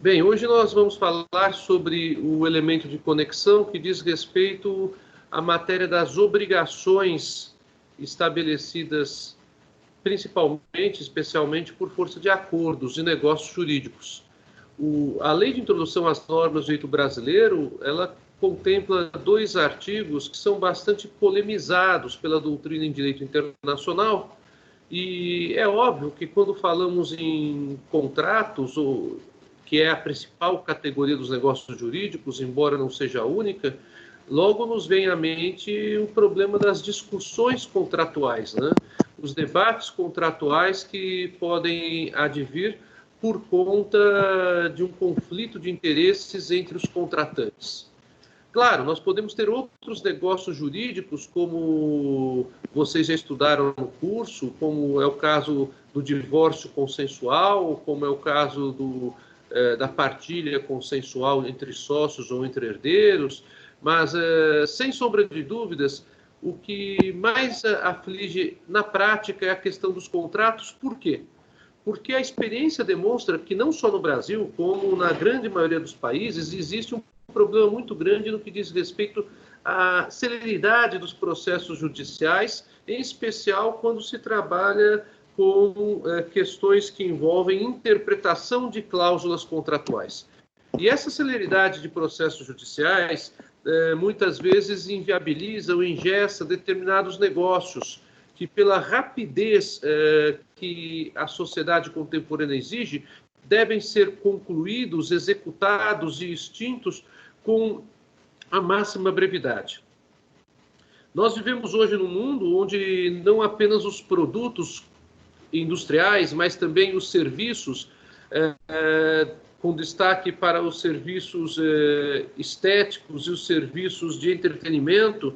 Bem, hoje nós vamos falar sobre o elemento de conexão que diz respeito à matéria das obrigações estabelecidas principalmente, especialmente por força de acordos e negócios jurídicos. A Lei de Introdução às Normas do Direito Brasileiro, ela contempla dois artigos que são bastante polemizados pela doutrina em direito internacional, e é óbvio que quando falamos em contratos, que é a principal categoria dos negócios jurídicos, embora não seja a única, logo nos vem à mente o problema das discussões contratuais, né? Os debates contratuais que podem advir por conta de um conflito de interesses entre os contratantes. Claro, nós podemos ter outros negócios jurídicos, como vocês já estudaram no curso, como é o caso do divórcio consensual, como é o caso da partilha consensual entre sócios ou entre herdeiros, mas, sem sombra de dúvidas, o que mais aflige na prática é a questão dos contratos. Por quê? Porque a experiência demonstra que não só no Brasil, como na grande maioria dos países, existe um problema muito grande no que diz respeito à celeridade dos processos judiciais, em especial quando se trabalha com questões que envolvem interpretação de cláusulas contratuais. E essa celeridade de processos judiciais muitas vezes inviabiliza ou engessa determinados negócios que, pela rapidez que a sociedade contemporânea exige, devem ser concluídos, executados e extintos com a máxima brevidade. Nós vivemos hoje num mundo onde não apenas os produtos industriais, mas também os serviços, com destaque para os serviços estéticos e os serviços de entretenimento,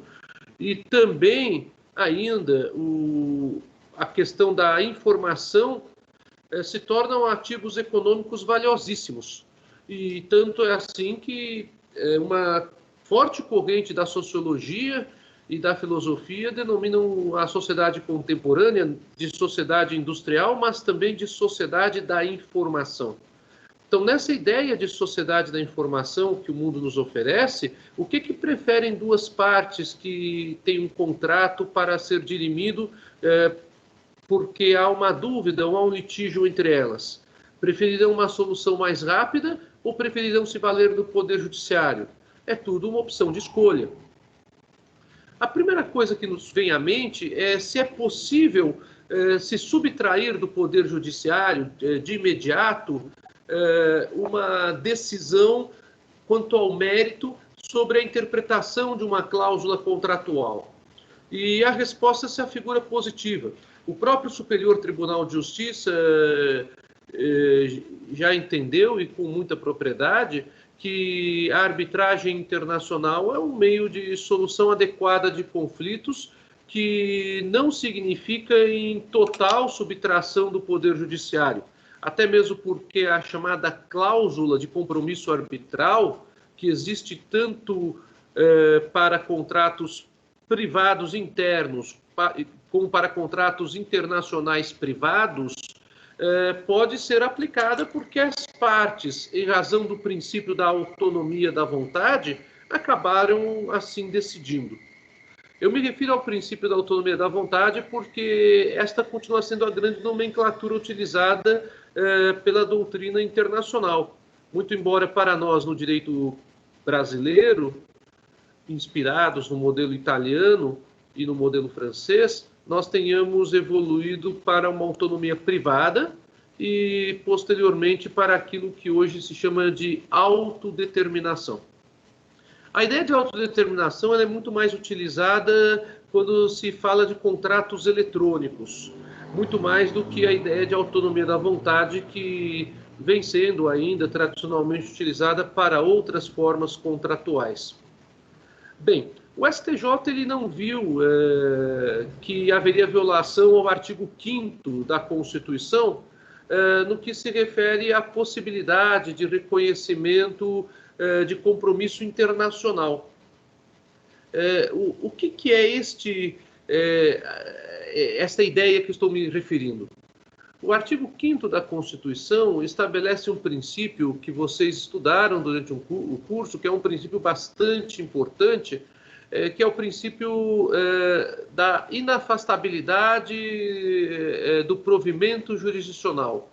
e também ainda a questão da informação, se tornam ativos econômicos valiosíssimos. E tanto é assim que uma forte corrente da sociologia e da filosofia denominam a sociedade contemporânea de sociedade industrial, mas também de sociedade da informação. Então, nessa ideia de sociedade da informação que o mundo nos oferece, o que preferem duas partes que têm um contrato para ser dirimido porque há uma dúvida ou há um litígio entre elas? Preferirão uma solução mais rápida ou preferirão se valer do poder judiciário? É tudo uma opção de escolha. A primeira coisa que nos vem à mente é se é possível se subtrair do poder judiciário de imediato uma decisão quanto ao mérito sobre a interpretação de uma cláusula contratual. E a resposta se afigura positiva. O próprio Superior Tribunal de Justiça já entendeu, e com muita propriedade, que a arbitragem internacional é um meio de solução adequada de conflitos, que não significa em total subtração do poder judiciário, até mesmo porque a chamada cláusula de compromisso arbitral, que existe tanto para contratos privados internos como para contratos internacionais privados, pode ser aplicada porque as partes, em razão do princípio da autonomia da vontade, acabaram assim decidindo. Eu me refiro ao princípio da autonomia da vontade porque esta continua sendo a grande nomenclatura utilizada pela doutrina internacional. Muito embora para nós, no direito brasileiro, inspirados no modelo italiano e no modelo francês, nós tenhamos evoluído para uma autonomia privada e, posteriormente, para aquilo que hoje se chama de autodeterminação. A ideia de autodeterminação ela é muito mais utilizada quando se fala de contratos eletrônicos, muito mais do que a ideia de autonomia da vontade, que vem sendo ainda tradicionalmente utilizada para outras formas contratuais. Bem, o STJ ele não viu que haveria violação ao artigo 5º da Constituição no que se refere à possibilidade de reconhecimento de compromisso internacional. O que é esta ideia que estou me referindo? O artigo 5º da Constituição estabelece um princípio que vocês estudaram durante o curso, que é um princípio bastante importante, que é o princípio da inafastabilidade do provimento jurisdicional.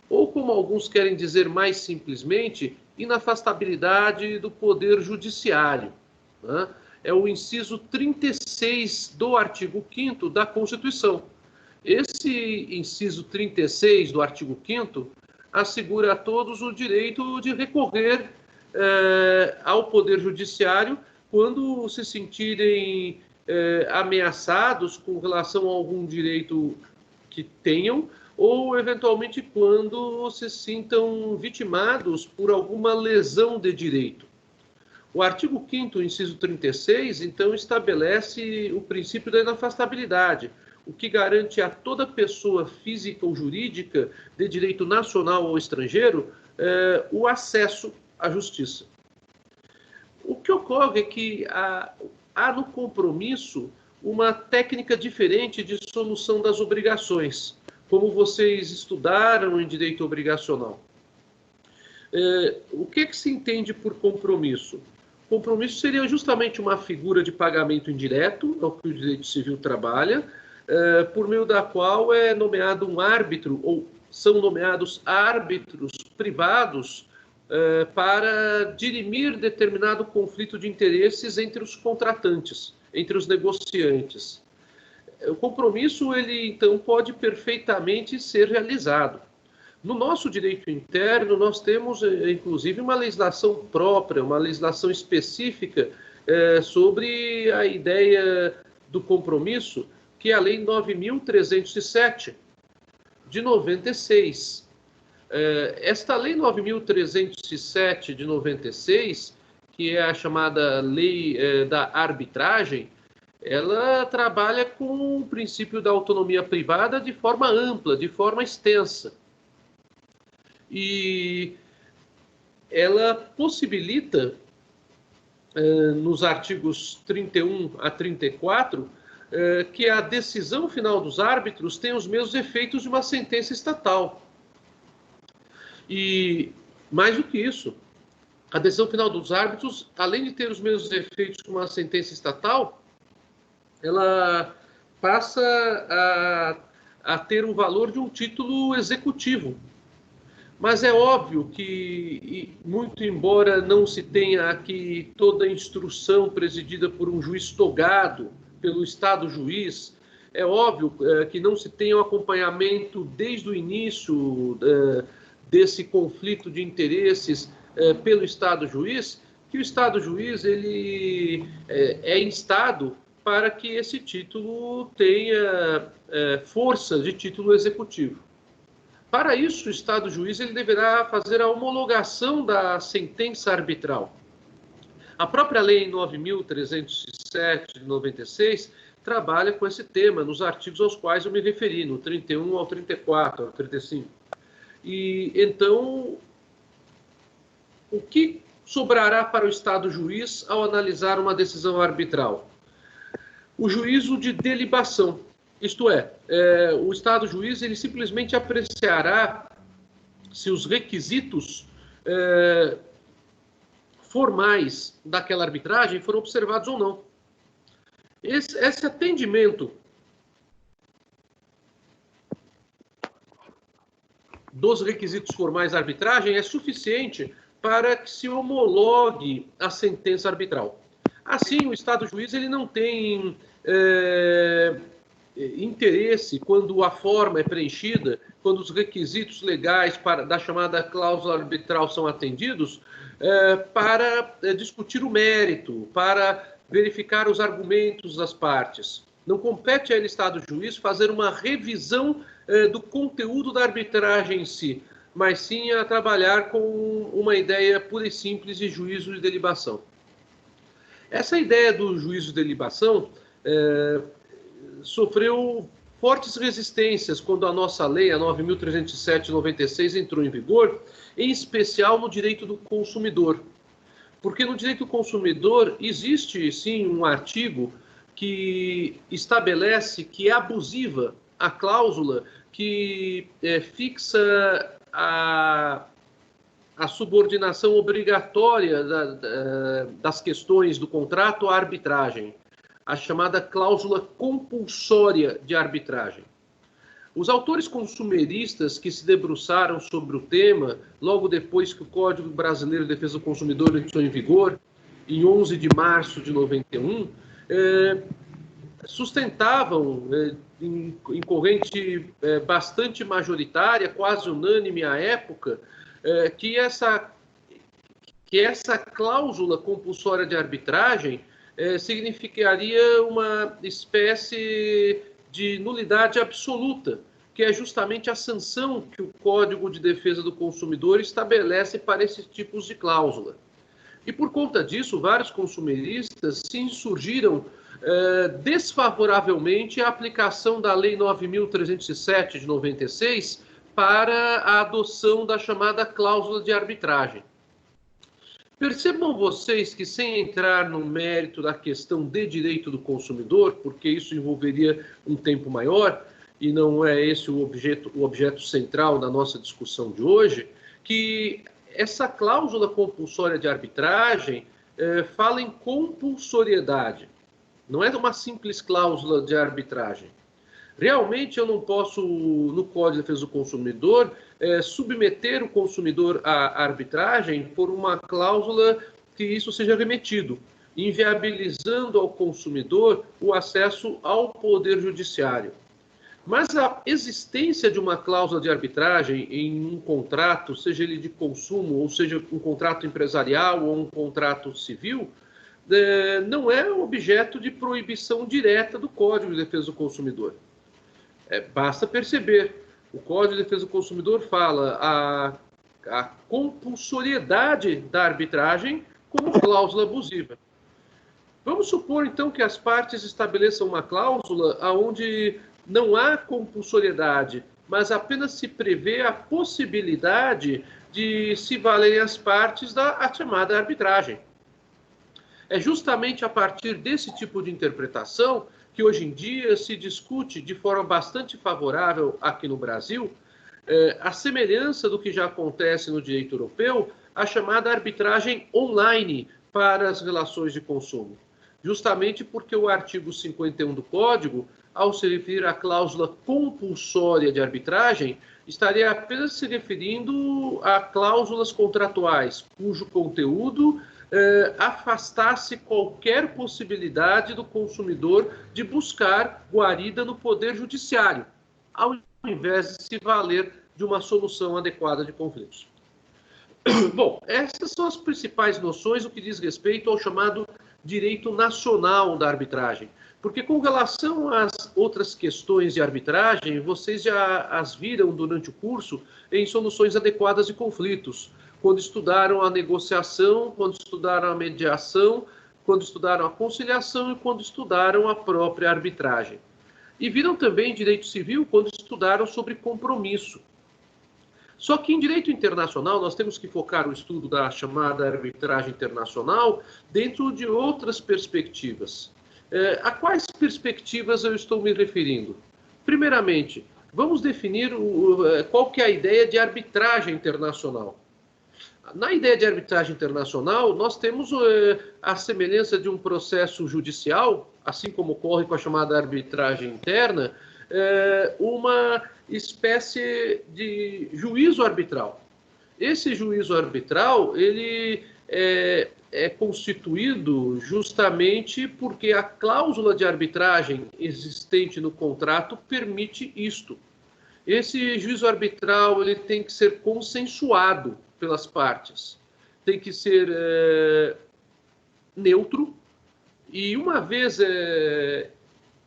Ou, como alguns querem dizer mais simplesmente, inafastabilidade do poder judiciário, né? É o inciso 36 do artigo 5º da Constituição. Esse inciso 36 do artigo 5º assegura a todos o direito de recorrer ao Poder Judiciário quando se sentirem ameaçados com relação a algum direito que tenham, ou, eventualmente, quando se sintam vitimados por alguma lesão de direito. O artigo 5º, inciso 36, então, estabelece o princípio da inafastabilidade, o que garante a toda pessoa física ou jurídica de direito nacional ou estrangeiro o acesso à justiça. O que ocorre é que há no compromisso uma técnica diferente de solução das obrigações, como vocês estudaram em direito obrigacional. O que se entende por compromisso? Compromisso seria justamente uma figura de pagamento indireto, ao que o direito civil trabalha, por meio da qual é nomeado um árbitro, ou são nomeados árbitros privados para dirimir determinado conflito de interesses entre os contratantes, entre os negociantes. O compromisso, ele, então, pode perfeitamente ser realizado. No nosso direito interno, nós temos, inclusive, uma legislação própria, uma legislação específica sobre a ideia do compromisso, que é a Lei 9.307, de 96. Esta Lei 9.307, de 96, que é a chamada Lei da Arbitragem, ela trabalha com o princípio da autonomia privada de forma ampla, de forma extensa. E ela possibilita, nos artigos 31 a 34, que a decisão final dos árbitros tenha os mesmos efeitos de uma sentença estatal. E, mais do que isso, a decisão final dos árbitros, além de ter os mesmos efeitos que uma sentença estatal, ela passa a ter o valor de um título executivo. Mas é óbvio que, muito embora não se tenha aqui toda a instrução presidida por um juiz togado, pelo Estado juiz, é óbvio que não se tenha o acompanhamento desde o início desse conflito de interesses pelo Estado juiz, que o Estado juiz ele é instado para que esse título tenha força de título executivo. Para isso, o Estado juiz ele deverá fazer a homologação da sentença arbitral. A própria Lei 9.307 de 96 trabalha com esse tema nos artigos aos quais eu me referi, no 31 ao 34, ao 35. E então, o que sobrará para o Estado juiz ao analisar uma decisão arbitral? O juízo de delibação. Isto é, o Estado juiz ele simplesmente apreciará se os requisitos formais daquela arbitragem foram observados ou não. Esse atendimento dos requisitos formais da arbitragem é suficiente para que se homologue a sentença arbitral. Assim, o Estado juiz ele não tem interesse quando a forma é preenchida, quando os requisitos legais da chamada cláusula arbitral são atendidos, para discutir o mérito, para verificar os argumentos das partes. Não compete ao Estado juiz fazer uma revisão do conteúdo da arbitragem em si, mas sim a trabalhar com uma ideia pura e simples de juízo de delibação. Essa ideia do juízo de delibação sofreu fortes resistências quando a nossa lei, a 9.307 de 96, entrou em vigor, em especial no direito do consumidor. Porque no direito do consumidor existe, sim, um artigo que estabelece que é abusiva a cláusula que fixa a subordinação obrigatória das questões do contrato à arbitragem, a chamada cláusula compulsória de arbitragem. Os autores consumeristas que se debruçaram sobre o tema, logo depois que o Código Brasileiro de Defesa do Consumidor entrou em vigor, em 11 de março de 91, sustentavam, em corrente bastante majoritária, quase unânime à época, que essa cláusula compulsória de arbitragem significaria uma espécie de nulidade absoluta, que é justamente a sanção que o Código de Defesa do Consumidor estabelece para esses tipos de cláusula. E por conta disso, vários consumeristas se insurgiram desfavoravelmente à aplicação da Lei 9.307 de 96 para a adoção da chamada cláusula de arbitragem. Percebam vocês que, sem entrar no mérito da questão de direito do consumidor, porque isso envolveria um tempo maior, e não é esse o objeto central da nossa discussão de hoje, que essa cláusula compulsória de arbitragem fala em compulsoriedade. Não é uma simples cláusula de arbitragem. Realmente eu não posso, no Código de Defesa do Consumidor, submeter o consumidor à arbitragem por uma cláusula que isso seja remetido, inviabilizando ao consumidor o acesso ao Poder Judiciário. Mas a existência de uma cláusula de arbitragem em um contrato, seja ele de consumo, ou seja um contrato empresarial ou um contrato civil, não é objeto de proibição direta do Código de Defesa do Consumidor. Basta perceber, o Código de Defesa do Consumidor fala a compulsoriedade da arbitragem como cláusula abusiva. Vamos supor, então, que as partes estabeleçam uma cláusula onde não há compulsoriedade, mas apenas se prevê a possibilidade de se valerem as partes da chamada arbitragem. É justamente a partir desse tipo de interpretação que hoje em dia se discute de forma bastante favorável aqui no Brasil, a semelhança do que já acontece no direito europeu, a chamada arbitragem online para as relações de consumo. Justamente porque o artigo 51 do Código, ao se referir à cláusula compulsória de arbitragem, estaria apenas se referindo a cláusulas contratuais cujo conteúdo afastasse qualquer possibilidade do consumidor de buscar guarida no Poder Judiciário, ao invés de se valer de uma solução adequada de conflitos. Bom, essas são as principais noções no que diz respeito ao chamado direito nacional da arbitragem. Porque com relação às outras questões de arbitragem, vocês já as viram durante o curso em soluções adequadas de conflitos, quando estudaram a negociação, quando estudaram a mediação, quando estudaram a conciliação e quando estudaram a própria arbitragem. E viram também direito civil quando estudaram sobre compromisso. Só que em direito internacional nós temos que focar o estudo da chamada arbitragem internacional dentro de outras perspectivas. A quais perspectivas eu estou me referindo? Primeiramente, vamos definir qual que é a ideia de arbitragem internacional. Na ideia de arbitragem internacional, nós temos a semelhança de um processo judicial, assim como ocorre com a chamada arbitragem interna, uma espécie de juízo arbitral. Esse juízo arbitral, ele é constituído justamente porque a cláusula de arbitragem existente no contrato permite isto. Esse juízo arbitral ele tem que ser consensuado pelas partes, tem que ser neutro, e uma vez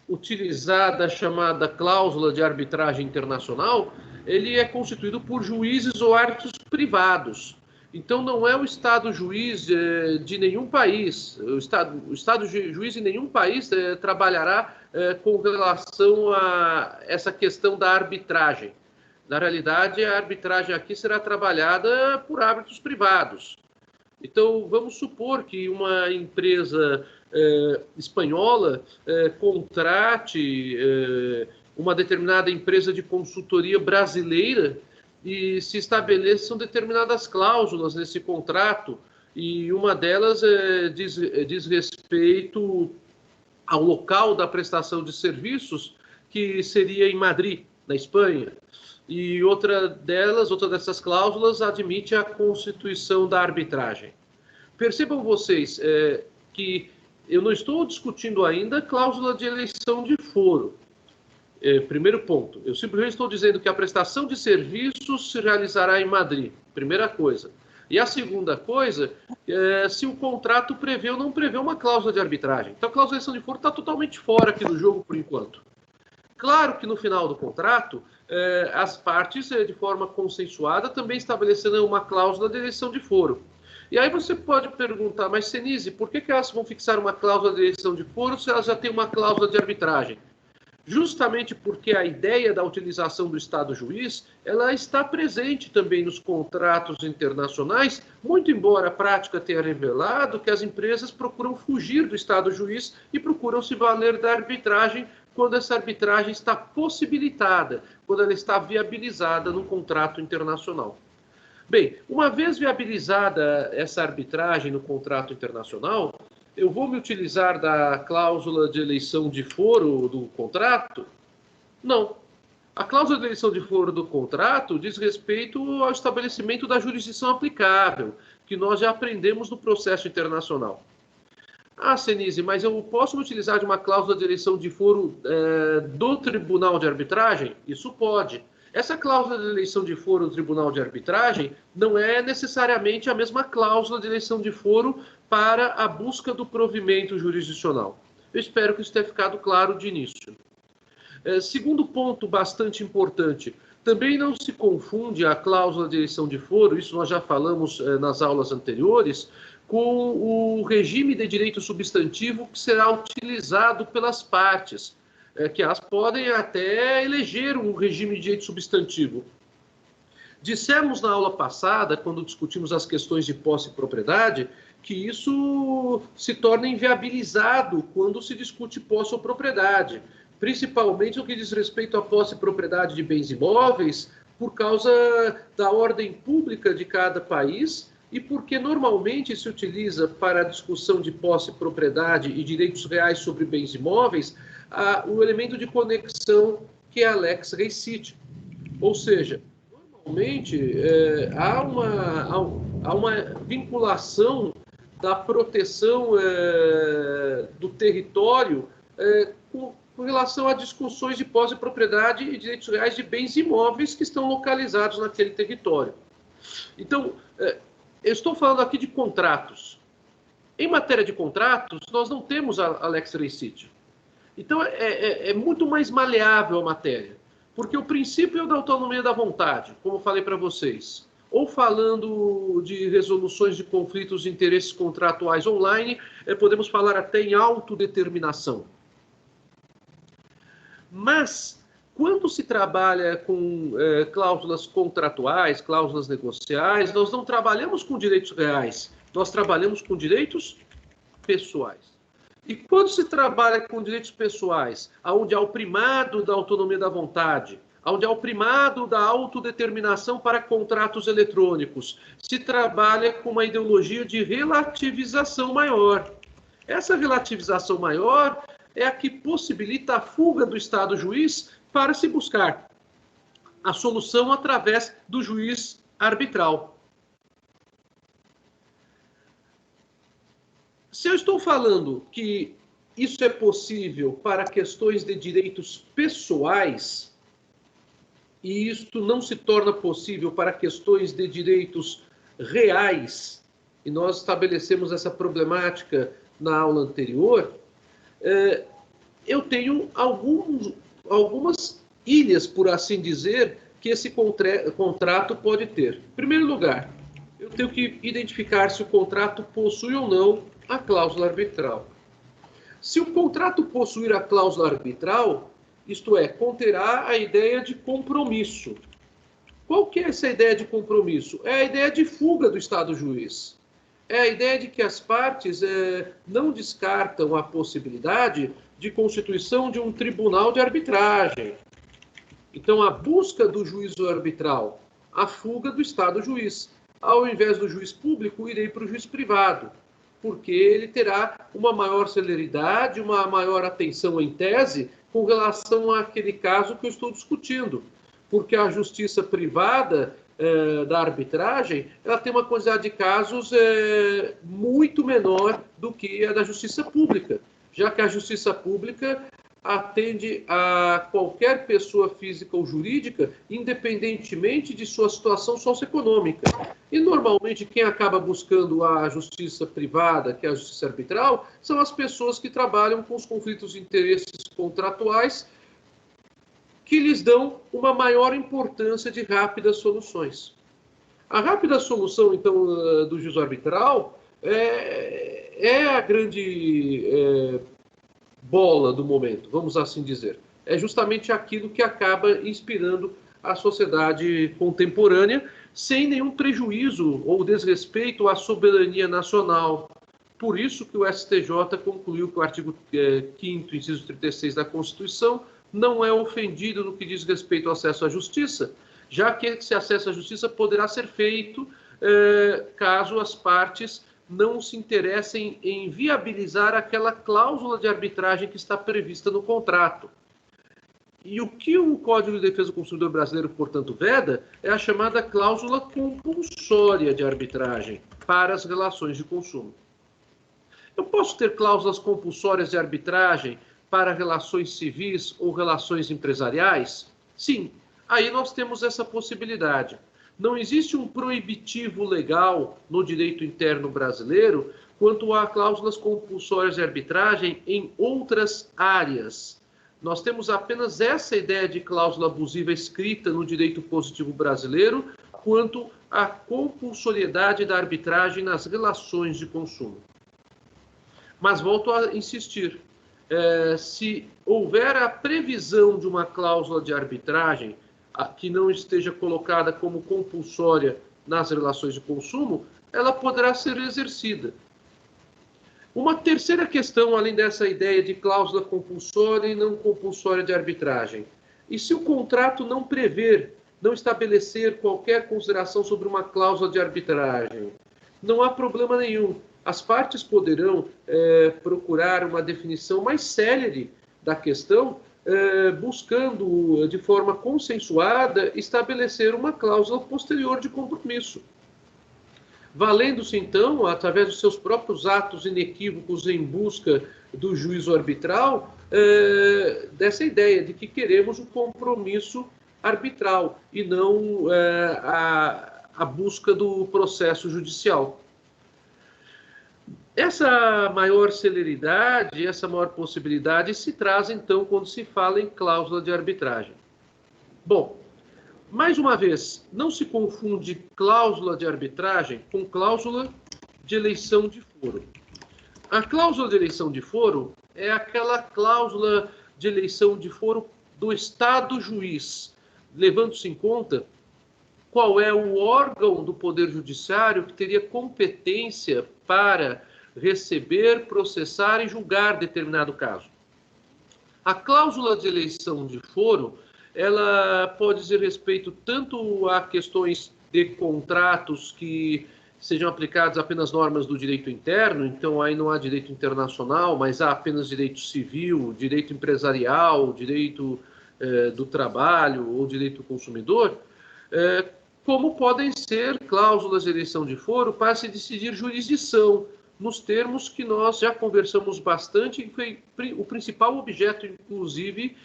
utilizada a chamada cláusula de arbitragem internacional, ele é constituído por juízes ou árbitros privados. Então não é o Estado juiz de nenhum país, o Estado juiz em nenhum país trabalhará com relação a essa questão da arbitragem. Na realidade, a arbitragem aqui será trabalhada por árbitros privados. Então, vamos supor que uma empresa espanhola contrate uma determinada empresa de consultoria brasileira e se estabeleçam determinadas cláusulas nesse contrato, e uma delas diz respeito ao local da prestação de serviços, que seria em Madrid, na Espanha. E outra dessas cláusulas, admite a constituição da arbitragem. Percebam vocês que eu não estou discutindo ainda cláusula de eleição de foro. Primeiro ponto, eu simplesmente estou dizendo que a prestação de serviços se realizará em Madrid, primeira coisa. E a segunda coisa, se o contrato prevê ou não prevê uma cláusula de arbitragem. Então a cláusula de eleição de foro está totalmente fora aqui do jogo por enquanto. Claro que no final do contrato, as partes, de forma consensuada, também estabelecendo uma cláusula de eleição de foro. E aí você pode perguntar, mas Senise, por que elas vão fixar uma cláusula de eleição de foro se elas já têm uma cláusula de arbitragem? Justamente porque a ideia da utilização do Estado juiz, ela está presente também nos contratos internacionais, muito embora a prática tenha revelado que as empresas procuram fugir do Estado juiz e procuram se valer da arbitragem quando essa arbitragem está possibilitada, quando ela está viabilizada no contrato internacional. Bem, uma vez viabilizada essa arbitragem no contrato internacional, eu vou me utilizar da cláusula de eleição de foro do contrato? Não. A cláusula de eleição de foro do contrato diz respeito ao estabelecimento da jurisdição aplicável, que nós já aprendemos no processo internacional. Ah, Senise, mas eu posso me utilizar de uma cláusula de eleição de foro do Tribunal de Arbitragem? Isso pode. Essa cláusula de eleição de foro do Tribunal de Arbitragem não é necessariamente a mesma cláusula de eleição de foro para a busca do provimento jurisdicional. Eu espero que isso tenha ficado claro de início. Segundo ponto bastante importante, também não se confunde a cláusula de eleição de foro, isso nós já falamos nas aulas anteriores, com o regime de direito substantivo que será utilizado pelas partes, que elas podem até eleger um regime de direito substantivo. Dissemos na aula passada, quando discutimos as questões de posse e propriedade, que isso se torna inviabilizado quando se discute posse ou propriedade, principalmente no que diz respeito à posse e propriedade de bens imóveis, por causa da ordem pública de cada país e porque normalmente se utiliza para a discussão de posse, propriedade e direitos reais sobre bens imóveis o elemento de conexão que é a lex rescitte. Ou seja, normalmente há uma vinculação da proteção do território com relação a discussões de posse, propriedade e direitos reais de bens imóveis que estão localizados naquele território. Então, eu estou falando aqui de contratos. Em matéria de contratos, nós não temos a lex rescitte. Então, é muito mais maleável a matéria, porque o princípio é o da autonomia da vontade, como falei para vocês. Ou falando de resoluções de conflitos de interesses contratuais online, podemos falar até em autodeterminação. Mas, quando se trabalha com cláusulas contratuais, cláusulas negociais, nós não trabalhamos com direitos reais, nós trabalhamos com direitos pessoais. E quando se trabalha com direitos pessoais, onde há o primado da autonomia da vontade, onde há o primado da autodeterminação para contratos eletrônicos, se trabalha com uma ideologia de relativização maior. Essa relativização maior é a que possibilita a fuga do Estado juiz para se buscar a solução através do juiz arbitral. Se eu estou falando que isso é possível para questões de direitos pessoais, e isto não se torna possível para questões de direitos reais, e nós estabelecemos essa problemática na aula anterior, eu tenho algumas ilhas, por assim dizer, que esse contrato pode ter. Em primeiro lugar, eu tenho que identificar se o contrato possui ou não a cláusula arbitral. Se o contrato possuir a cláusula arbitral, isto é, conterá a ideia de compromisso. Qual que é essa ideia de compromisso? É a ideia de fuga do Estado juiz. É a ideia de que as partes não descartam a possibilidade de constituição de um tribunal de arbitragem. Então, a busca do juízo arbitral, a fuga do Estado juiz. Ao invés do juiz público, irei para o juiz privado, porque ele terá uma maior celeridade, uma maior atenção em tese com relação àquele caso que eu estou discutindo. Porque a justiça privada da arbitragem, ela tem uma quantidade de casos muito menor do que a da justiça pública, já que a justiça pública atende a qualquer pessoa física ou jurídica, independentemente de sua situação socioeconômica. E, normalmente, quem acaba buscando a justiça privada, que é a justiça arbitral, são as pessoas que trabalham com os conflitos de interesses contratuais, que lhes dão uma maior importância de rápidas soluções. A rápida solução, então, do juízo arbitral é a grande bola do momento, vamos assim dizer. É justamente aquilo que acaba inspirando a sociedade contemporânea, sem nenhum prejuízo ou desrespeito à soberania nacional. Por isso que o STJ concluiu que o artigo 5º, inciso 36 da Constituição, não é ofendido no que diz respeito ao acesso à justiça, já que esse acesso à justiça poderá ser feito caso as partes não se interessem em viabilizar aquela cláusula de arbitragem que está prevista no contrato. E o que o Código de Defesa do Consumidor brasileiro, portanto, veda é a chamada cláusula compulsória de arbitragem para as relações de consumo. Eu posso ter cláusulas compulsórias de arbitragem para relações civis ou relações empresariais? Sim, aí nós temos essa possibilidade. Não existe um proibitivo legal no direito interno brasileiro quanto a cláusulas compulsórias de arbitragem em outras áreas. Nós temos apenas essa ideia de cláusula abusiva escrita no direito positivo brasileiro quanto à compulsoriedade da arbitragem nas relações de consumo. Mas volto a insistir, se houver a previsão de uma cláusula de arbitragem que não esteja colocada como compulsória nas relações de consumo, ela poderá ser exercida. Uma terceira questão, além dessa ideia de cláusula compulsória e não compulsória de arbitragem. E se o contrato não prever, não estabelecer qualquer consideração sobre uma cláusula de arbitragem? Não há problema nenhum. As partes poderão procurar uma definição mais célere da questão, buscando, de forma consensuada, estabelecer uma cláusula posterior de compromisso. Valendo-se, então, através dos seus próprios atos inequívocos em busca do juízo arbitral, dessa ideia de que queremos um compromisso arbitral e não a busca do processo judicial. Essa maior celeridade, essa maior possibilidade se traz, então, quando se fala em cláusula de arbitragem. Bom, mais uma vez, não se confunde cláusula de arbitragem com cláusula de eleição de foro. A cláusula de eleição de foro é aquela cláusula de eleição de foro do Estado juiz, levando-se em conta qual é o órgão do Poder Judiciário que teria competência para receber, processar e julgar determinado caso. A cláusula de eleição de foro, ela pode dizer respeito tanto a questões de contratos que sejam aplicadas apenas normas do direito interno, então aí não há direito internacional, mas há apenas direito civil, direito empresarial, direito do trabalho ou direito do consumidor, como podem ser cláusulas de eleição de foro para se decidir jurisdição, nos termos que nós já conversamos bastante, e foi o principal objeto, inclusive,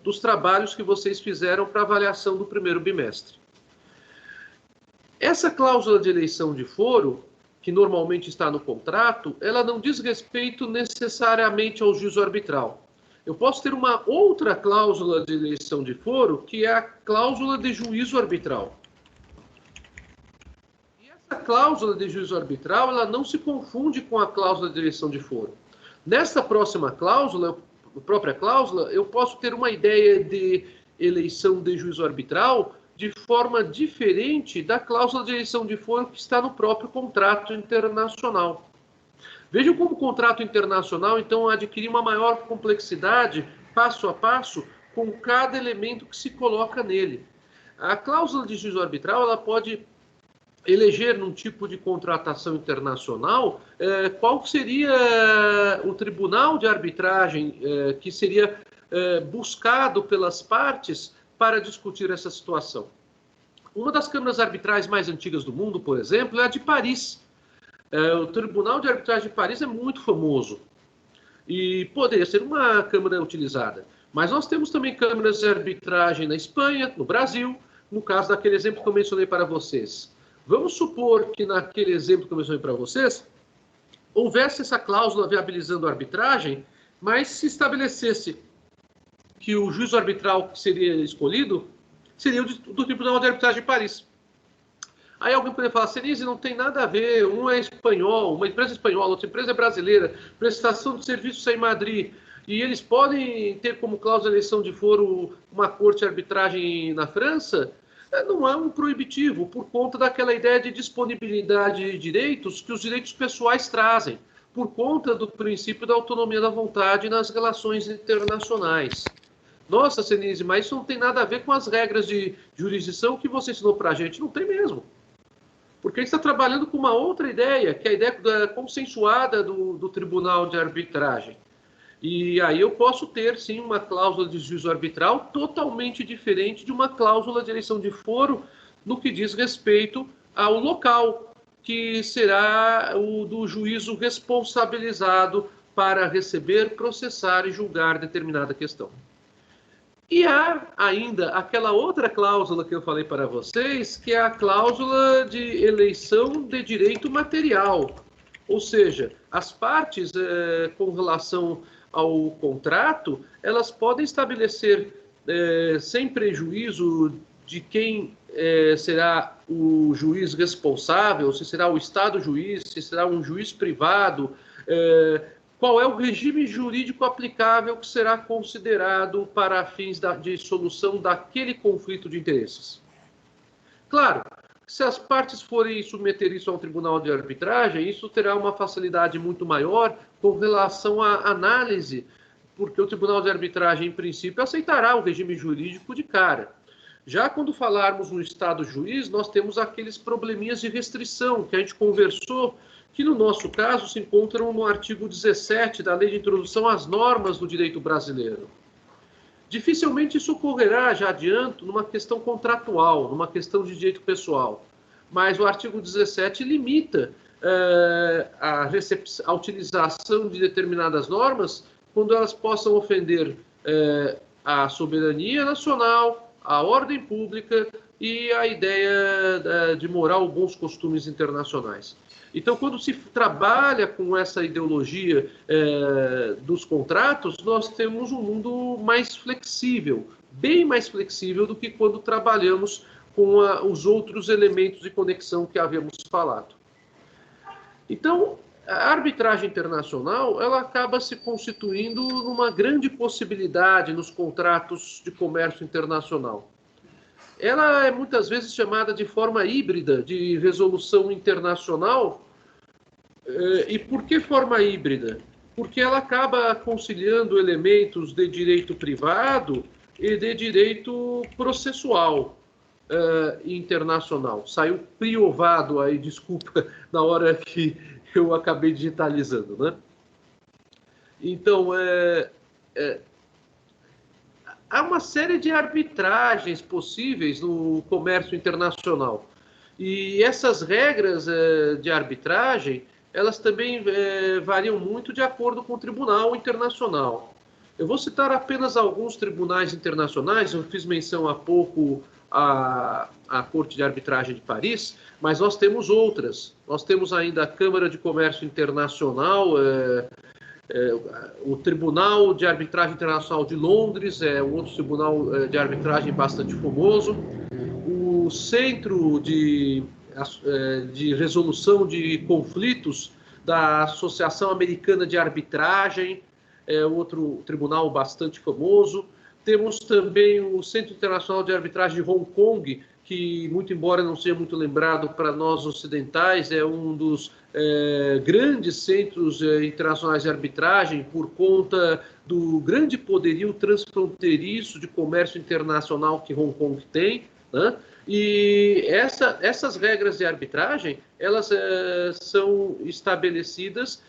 dos trabalhos que vocês fizeram para avaliação do primeiro bimestre. Essa cláusula de eleição de foro, que normalmente está no contrato, ela não diz respeito necessariamente ao juízo arbitral. Eu posso ter uma outra cláusula de eleição de foro, que é a cláusula de juízo arbitral. A cláusula de juízo arbitral, ela não se confunde com a cláusula de eleição de foro. Nesta próxima cláusula, própria cláusula, eu posso ter uma ideia de eleição de juízo arbitral de forma diferente da cláusula de eleição de foro que está no próprio contrato internacional. Vejam como o contrato internacional, então, adquire uma maior complexidade, passo a passo, com cada elemento que se coloca nele. A cláusula de juízo arbitral ela pode eleger num tipo de contratação internacional qual seria o tribunal de arbitragem que seria buscado pelas partes para discutir essa situação. Uma das câmaras arbitrais mais antigas do mundo, por exemplo, é a de Paris. O Tribunal de Arbitragem de Paris é muito famoso e poderia ser uma câmara utilizada. Mas nós temos também câmaras de arbitragem na Espanha, no Brasil, no caso daquele exemplo que eu mencionei para vocês. Vamos supor que naquele exemplo que eu mencionei para vocês, houvesse essa cláusula viabilizando a arbitragem, mas se estabelecesse que o juízo arbitral que seria escolhido seria o do Tribunal de Arbitragem de Paris. Aí alguém poderia falar, Senise, não tem nada a ver, um é espanhol, uma empresa espanhola, outra empresa é brasileira, prestação de serviços em Madrid, e eles podem ter como cláusula de eleição de foro uma corte de arbitragem na França? Não é um proibitivo, por conta daquela ideia de disponibilidade de direitos que os direitos pessoais trazem, por conta do princípio da autonomia da vontade nas relações internacionais. Nossa, Senise, mas isso não tem nada a ver com as regras de jurisdição que você ensinou para a gente. Não tem mesmo. Porque a gente está trabalhando com uma outra ideia, que é a ideia consensuada do Tribunal de Arbitragem. E aí eu posso ter, sim, uma cláusula de juízo arbitral totalmente diferente de uma cláusula de eleição de foro no que diz respeito ao local, que será o do juízo responsabilizado para receber, processar e julgar determinada questão. E há ainda aquela outra cláusula que eu falei para vocês, que é a cláusula de eleição de direito material. Ou seja, as partes, com relação ao contrato, elas podem estabelecer, sem prejuízo de quem será o juiz responsável, se será o Estado juiz, se será um juiz privado, qual é o regime jurídico aplicável que será considerado para fins de solução daquele conflito de interesses. Claro, se as partes forem submeter isso a um tribunal de arbitragem, isso terá uma facilidade muito maior com relação à análise, porque o tribunal de arbitragem, em princípio, aceitará o regime jurídico de cara. Já quando falarmos no Estado juiz, nós temos aqueles probleminhas de restrição que a gente conversou, que no nosso caso se encontram no artigo 17 da Lei de Introdução às Normas do Direito Brasileiro. Dificilmente isso ocorrerá, já adianto, numa questão contratual, numa questão de direito pessoal. Mas o artigo 17 limita a utilização de determinadas normas quando elas possam ofender a soberania nacional, a ordem pública e a ideia de moral ou bons costumes internacionais. Então, quando se trabalha com essa ideologia dos contratos, nós temos um mundo mais flexível, bem mais flexível do que quando trabalhamos com os outros elementos de conexão que havíamos falado. Então, a arbitragem internacional ela acaba se constituindo numa grande possibilidade nos contratos de comércio internacional. Ela é muitas vezes chamada de forma híbrida de resolução internacional. E por que forma híbrida? Porque ela acaba conciliando elementos de direito privado e de direito processual internacional. Saiu priovado aí, desculpa, na hora que eu acabei digitalizando, né? Então, há uma série de arbitragens possíveis no comércio internacional. E essas regras de arbitragem, elas também variam muito de acordo com o tribunal internacional. Eu vou citar apenas alguns tribunais internacionais, eu fiz menção há pouco à Corte de Arbitragem de Paris, mas nós temos outras. Nós temos ainda a Câmara de Comércio Internacional, o Tribunal de Arbitragem Internacional de Londres, é um outro tribunal de arbitragem bastante famoso, o Centro de Resolução de Conflitos da Associação Americana de Arbitragem, é outro tribunal bastante famoso. Temos também o Centro Internacional de Arbitragem de Hong Kong, que, muito embora não seja muito lembrado para nós ocidentais, é um dos grandes centros internacionais de arbitragem por conta do grande poderio transfronteiriço de comércio internacional que Hong Kong tem, né? E essas regras de arbitragem, elas são estabelecidas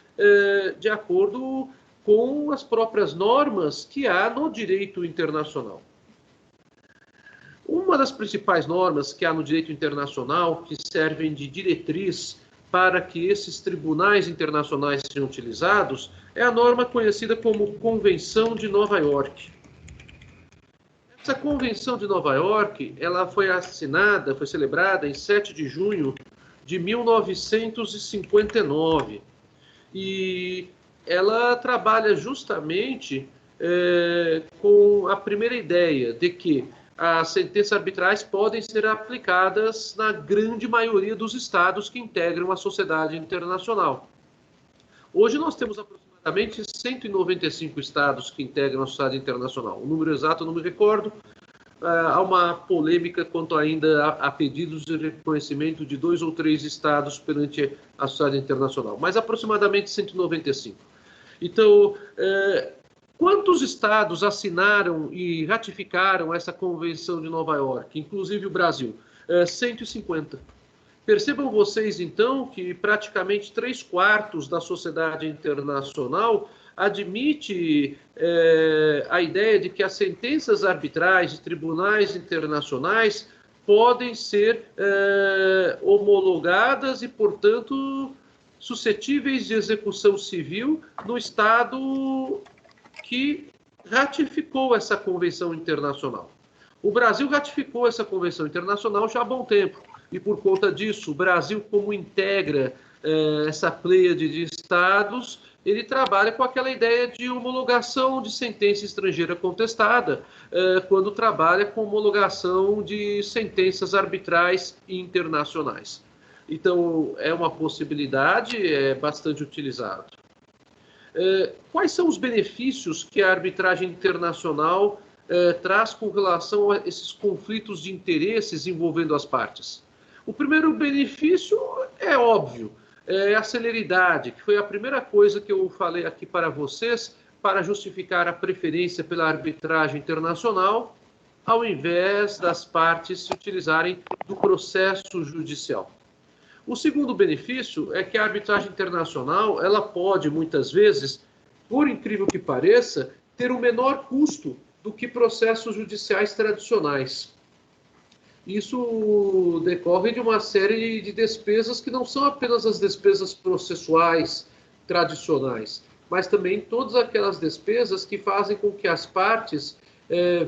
de acordo com as próprias normas que há no direito internacional. Uma das principais normas que há no direito internacional, que servem de diretriz para que esses tribunais internacionais sejam utilizados, é a norma conhecida como Convenção de Nova York. Essa Convenção de Nova York, ela foi assinada, foi celebrada em 7 de junho de 1959. E ela trabalha justamente com a primeira ideia de que as sentenças arbitrais podem ser aplicadas na grande maioria dos estados que integram a sociedade internacional. Hoje nós temos aproximadamente 195 estados que integram a sociedade internacional. O número exato eu não me recordo. Há uma polêmica quanto ainda a pedidos de reconhecimento de 2 ou 3 estados perante a sociedade internacional, mas aproximadamente 195. Então, quantos estados assinaram e ratificaram essa Convenção de Nova York, inclusive o Brasil? 150. Percebam vocês, então, que praticamente 3/4 da sociedade internacional admite a ideia de que as sentenças arbitrais de tribunais internacionais podem ser homologadas e, portanto, suscetíveis de execução civil no Estado que ratificou essa convenção internacional. O Brasil ratificou essa convenção internacional já há bom tempo, e por conta disso, o Brasil, como integra essa pleiade de estados, ele trabalha com aquela ideia de homologação de sentença estrangeira contestada, quando trabalha com homologação de sentenças arbitrais internacionais. Então, é uma possibilidade, é bastante utilizado. Quais são os benefícios que a arbitragem internacional traz com relação a esses conflitos de interesses envolvendo as partes? O primeiro benefício é óbvio, é a celeridade, que foi a primeira coisa que eu falei aqui para vocês, para justificar a preferência pela arbitragem internacional, ao invés das partes se utilizarem do processo judicial. O segundo benefício é que a arbitragem internacional, ela pode, muitas vezes, por incrível que pareça, ter um menor custo do que processos judiciais tradicionais. Isso decorre de uma série de despesas que não são apenas as despesas processuais tradicionais, mas também todas aquelas despesas que fazem com que as partes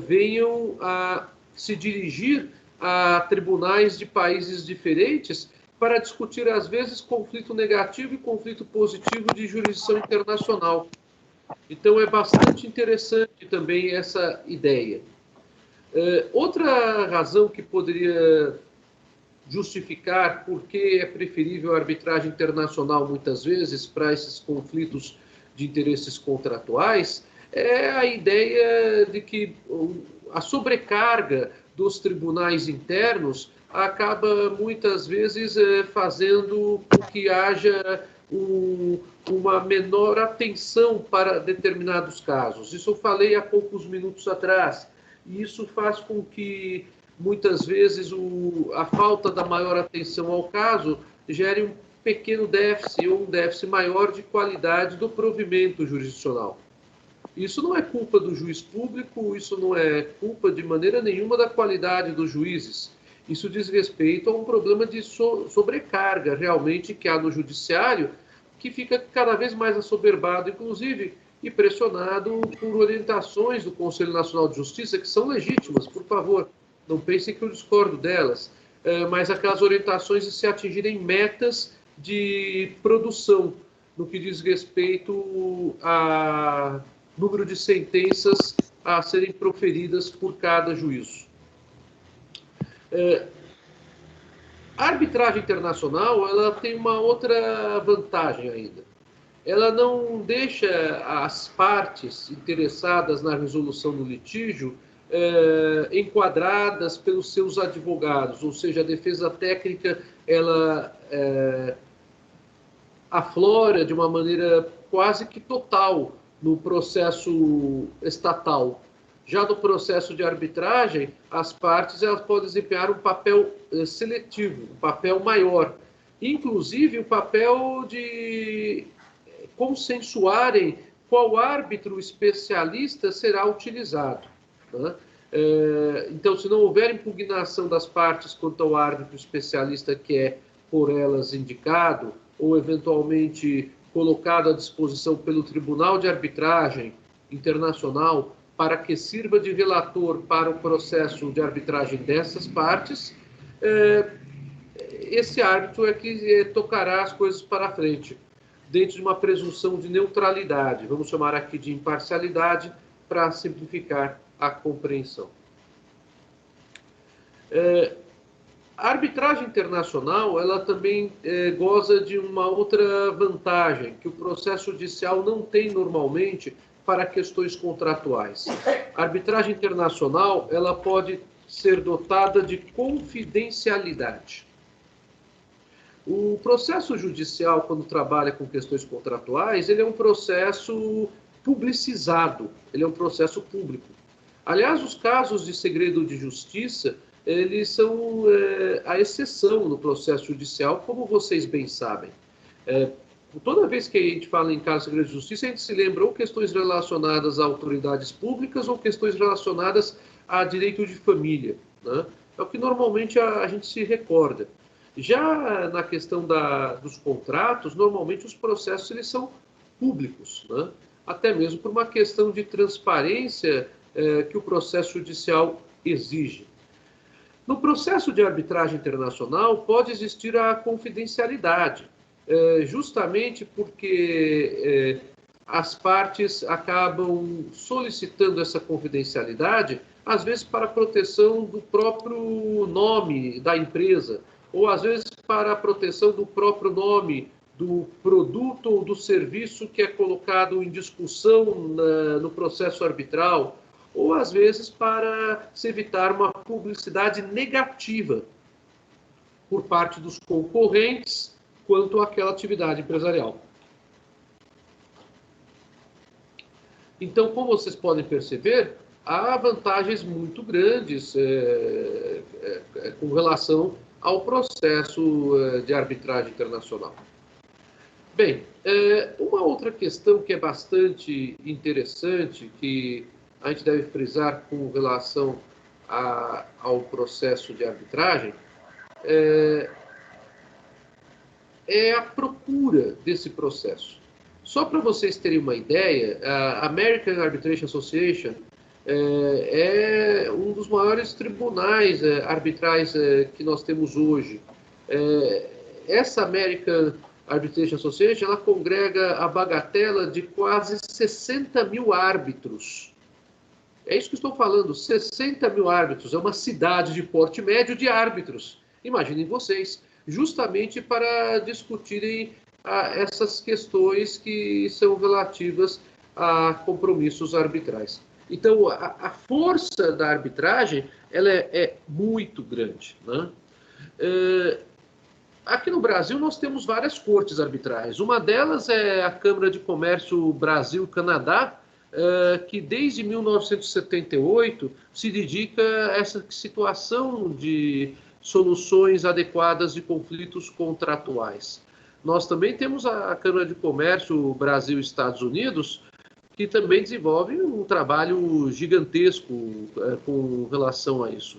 venham a se dirigir a tribunais de países diferentes para discutir, às vezes, conflito negativo e conflito positivo de jurisdição internacional. Então, é bastante interessante também essa ideia. Outra razão que poderia justificar por que é preferível a arbitragem internacional, muitas vezes, para esses conflitos de interesses contratuais, é a ideia de que a sobrecarga dos tribunais internos acaba, muitas vezes, fazendo com que haja uma menor atenção para determinados casos. Isso eu falei há poucos minutos atrás. E isso faz com que, muitas vezes, a falta da maior atenção ao caso gere um pequeno déficit ou um déficit maior de qualidade do provimento jurisdicional. Isso não é culpa do juiz público, isso não é culpa de maneira nenhuma da qualidade dos juízes. Isso diz respeito a um problema de sobrecarga, realmente, que há no judiciário, que fica cada vez mais assoberbado, inclusive, e pressionado por orientações do Conselho Nacional de Justiça, que são legítimas, por favor, não pensem que eu discordo delas, mas aquelas orientações de se atingirem metas de produção, no que diz respeito a número de sentenças a serem proferidas por cada juízo. A arbitragem internacional, ela tem uma outra vantagem ainda. ela não deixa as partes interessadas na resolução do litígio enquadradas pelos seus advogados, ou seja, a defesa técnica ela aflora de uma maneira quase que total no processo estatal. Já no processo de arbitragem, as partes elas podem desempenhar um papel seletivo, um papel maior, inclusive o papel de consensuarem qual árbitro especialista será utilizado, né? Então, se não houver impugnação das partes quanto ao árbitro especialista que é por elas indicado, ou eventualmente colocado à disposição pelo Tribunal de Arbitragem Internacional para que sirva de relator para o processo de arbitragem dessas partes, esse árbitro é que tocará as coisas para frente, dentro de uma presunção de neutralidade, vamos chamar aqui de imparcialidade, para simplificar a compreensão. A arbitragem internacional, ela também goza de uma outra vantagem, que o processo judicial não tem normalmente para questões contratuais. A arbitragem internacional, ela pode ser dotada de confidencialidade. O processo judicial, quando trabalha com questões contratuais, ele é um processo publicizado, ele é um processo público. Aliás, os casos de segredo de justiça, eles são a exceção no processo judicial, como vocês bem sabem. Toda vez que a gente fala em caso de segredo de justiça, a gente se lembra ou questões relacionadas a autoridades públicas ou questões relacionadas a direito de família, né? É o que normalmente a gente se recorda. Já na questão dos contratos, normalmente os processos eles são públicos, né? Até mesmo por uma questão de transparência que o processo judicial exige. No processo de arbitragem internacional, pode existir a confidencialidade, justamente porque as partes acabam solicitando essa confidencialidade, às vezes para a proteção do próprio nome da empresa, ou às vezes para a proteção do próprio nome do produto ou do serviço que é colocado em discussão no processo arbitral, ou às vezes para se evitar uma publicidade negativa por parte dos concorrentes quanto àquela atividade empresarial. Então, como vocês podem perceber, há vantagens muito grandes com relação ao processo de arbitragem internacional. Bem, uma outra questão que é bastante interessante, que a gente deve frisar com relação ao processo de arbitragem, é a procura desse processo. Só para vocês terem uma ideia, a American Arbitration Association é um dos maiores tribunais arbitrais que nós temos hoje. Essa American Arbitration Association, ela congrega a bagatela de quase 60 mil árbitros. É isso que estou falando, 60 mil árbitros. É uma cidade de porte médio de árbitros. Imaginem vocês, justamente para discutirem essas questões que são relativas a compromissos arbitrais. Então, a força da arbitragem ela é muito grande, né? Aqui no Brasil, nós temos várias cortes arbitrais. Uma delas é a Câmara de Comércio Brasil-Canadá, que desde 1978 se dedica a essa situação de soluções adequadas de conflitos contratuais. Nós também temos a Câmara de Comércio Brasil-Estados Unidos, que também desenvolve um trabalho gigantesco com relação a isso.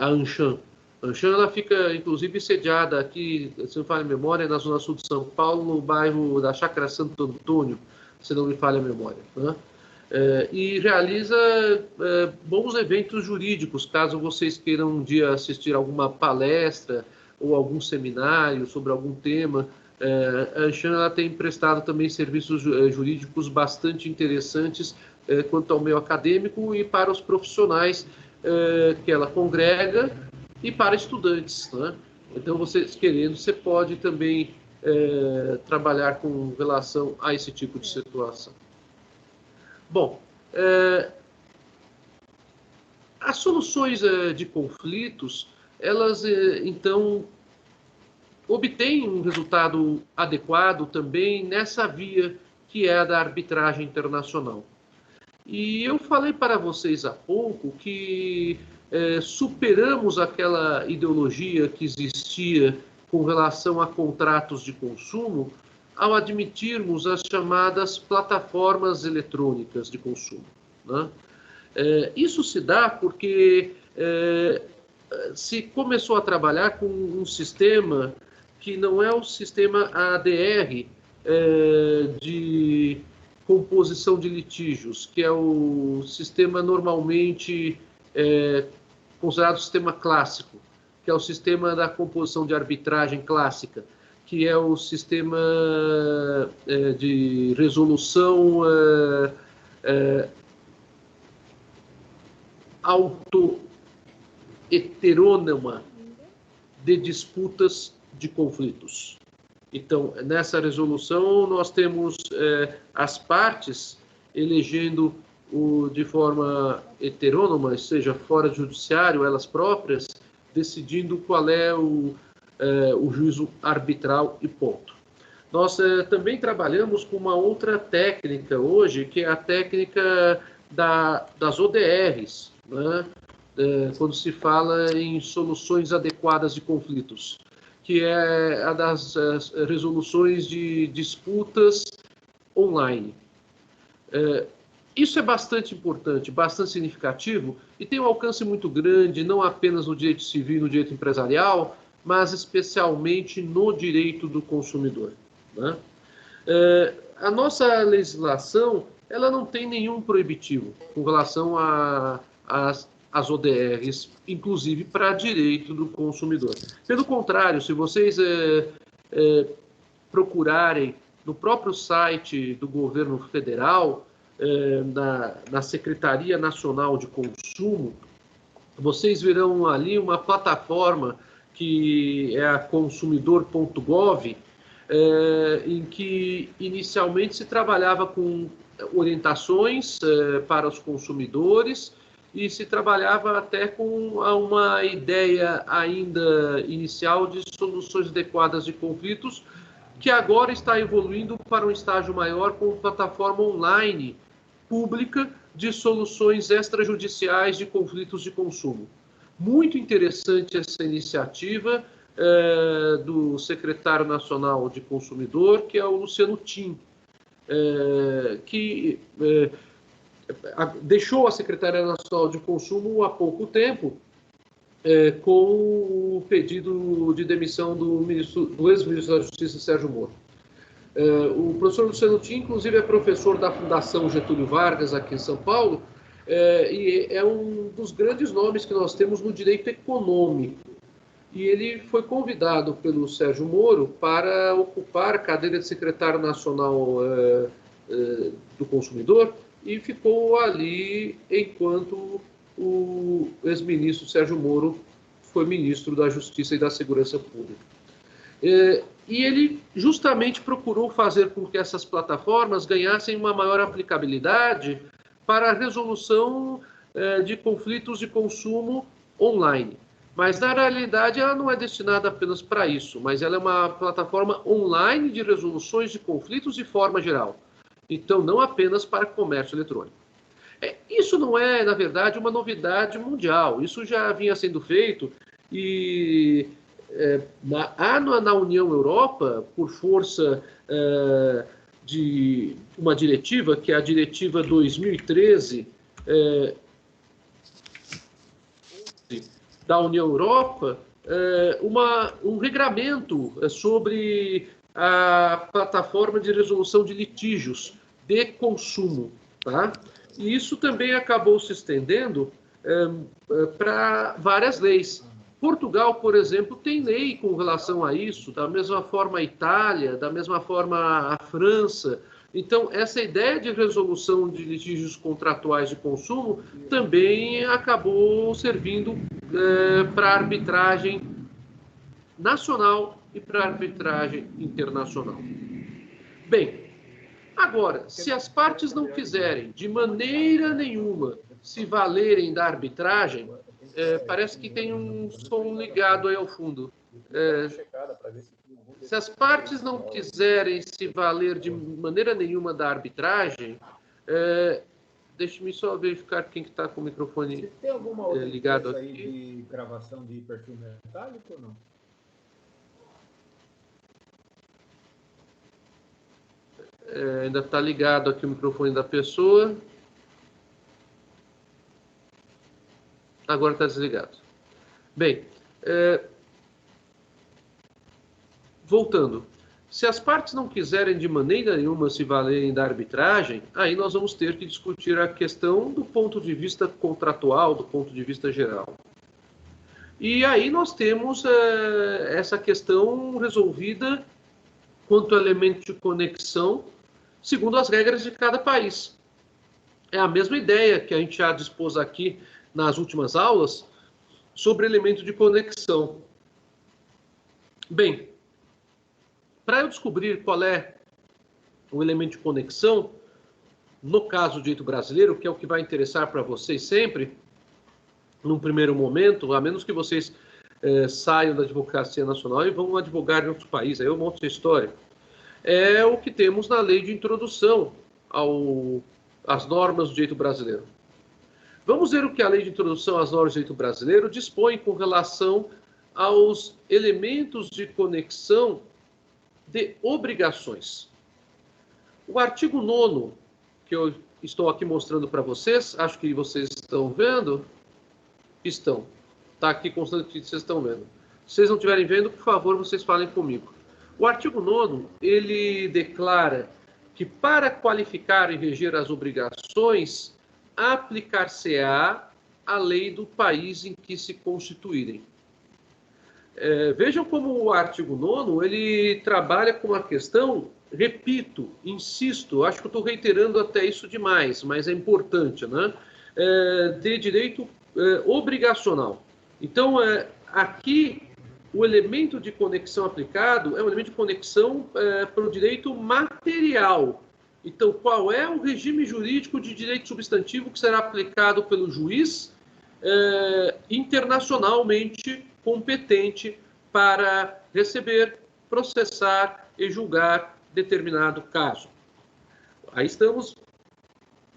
A ANCHAM. A ANCHAM ela fica, inclusive, sediada aqui, se não me falha a memória, na Zona Sul de São Paulo, no bairro da Chácara Santo Antônio, se não me falha a memória, né? E realiza bons eventos jurídicos, caso vocês queiram um dia assistir alguma palestra ou algum seminário sobre algum tema. A ANCHAM ela tem prestado também serviços jurídicos bastante interessantes quanto ao meio acadêmico e para os profissionais que ela congrega e para estudantes, né? Então, vocês querendo, você pode também trabalhar com relação a esse tipo de situação. Bom, as soluções de conflitos, elas, então, obtêm um resultado adequado também nessa via que é a da arbitragem internacional. E eu falei para vocês há pouco que superamos aquela ideologia que existia com relação a contratos de consumo ao admitirmos as chamadas plataformas eletrônicas de consumo, né? Isso se dá porque se começou a trabalhar com um sistema que não é o sistema ADR de composição de litígios, que é o sistema normalmente considerado sistema clássico, que é o sistema da composição de arbitragem clássica, que é o sistema de resolução auto-heterônoma de disputas de conflitos. Então, nessa resolução, nós temos as partes elegendo de forma heterônoma, seja fora do judiciário, elas próprias, decidindo qual é o juízo arbitral e ponto. Nós também trabalhamos com uma outra técnica hoje, que é a técnica das ODRs, né? Quando se fala em soluções adequadas de conflitos, que é a das resoluções de disputas online. Isso é bastante importante, bastante significativo e tem um alcance muito grande, não apenas no direito civil e no direito empresarial, mas especialmente no direito do consumidor, né? A nossa legislação, ela não tem nenhum proibitivo com relação às ODRs, inclusive para direito do consumidor. Pelo contrário, se vocês procurarem no próprio site do governo federal, na Secretaria Nacional de Consumo, vocês verão ali uma plataforma que é a consumidor.gov, em que inicialmente se trabalhava com orientações para os consumidores e se trabalhava até com uma ideia ainda inicial de soluções adequadas de conflitos, que agora está evoluindo para um estágio maior com plataforma online pública de soluções extrajudiciais de conflitos de consumo. Muito interessante essa iniciativa do secretário nacional de consumidor, que é o Luciano Tim, que deixou a Secretaria Nacional de Consumo há pouco tempo, com o pedido de demissão do ex-ministro da Justiça, Sérgio Moro. O professor Luciano Tim, inclusive, é professor da Fundação Getúlio Vargas, aqui em São Paulo, e é um dos grandes nomes que nós temos no direito econômico. E ele foi convidado pelo Sérgio Moro para ocupar a cadeira de secretário nacional do consumidor e ficou ali enquanto o ex-ministro Sérgio Moro foi ministro da Justiça e da Segurança Pública. E ele justamente procurou fazer com que essas plataformas ganhassem uma maior aplicabilidade para a resolução de conflitos de consumo online. Mas, na realidade, ela não é destinada apenas para isso, mas ela é uma plataforma online de resoluções de conflitos de forma geral. Então, não apenas para comércio eletrônico. Isso não é, na verdade, uma novidade mundial. Isso já vinha sendo feito e na União Europa, por força de uma diretiva, que é a Diretiva 2013 da União Europa, um regramento sobre a plataforma de resolução de litígios de consumo, tá? E isso também acabou se estendendo para várias leis. Portugal, por exemplo, tem lei com relação a isso, da mesma forma a Itália, da mesma forma a França. Então, essa ideia de resolução de litígios contratuais de consumo também acabou servindo para a arbitragem nacional e para a arbitragem internacional. Bem, agora, se as partes não quiserem de maneira nenhuma se valerem da arbitragem, parece que tem um som ligado aí ao fundo. Se as partes não quiserem se valer de maneira nenhuma da arbitragem, deixe-me só verificar quem está com o microfone ligado aqui. Tem alguma outra ligado aí de gravação de perfil metálico ou não? Ainda está ligado aqui o microfone da pessoa. Agora está desligado. Bem, voltando. Se as partes não quiserem de maneira nenhuma se valerem da arbitragem, aí nós vamos ter que discutir a questão do ponto de vista contratual, do ponto de vista geral. E aí nós temos essa questão resolvida quanto ao elemento de conexão, segundo as regras de cada país. É a mesma ideia que a gente já dispôs aqui nas últimas aulas sobre elemento de conexão. Bem, para eu descobrir qual é o elemento de conexão, no caso do direito brasileiro, que é o que vai interessar para vocês sempre, num primeiro momento, a menos que vocês saiam da advocacia nacional e vão advogar em outro país, aí eu monto essa história, é o que temos na lei de introdução às normas do direito brasileiro. Vamos ver o que a lei de introdução às normas do direito brasileiro dispõe com relação aos elementos de conexão de obrigações. O artigo 9º, que eu estou aqui mostrando para vocês, acho que vocês estão vendo. Estão. Está aqui constando que vocês estão vendo. Se vocês não estiverem vendo, por favor, vocês falem comigo. O artigo 9º, ele declara que para qualificar e reger as obrigações, aplicar-se-á a lei do país em que se constituírem. Vejam como o artigo 9º, ele trabalha com a questão, repito, insisto, acho que eu estou reiterando até isso demais, mas é importante, né? De direito obrigacional. Então, aqui, o elemento de conexão aplicado é um elemento de conexão para o direito material. Então, qual é o regime jurídico de direito substantivo que será aplicado pelo juiz internacionalmente competente para receber, processar e julgar determinado caso? Aí estamos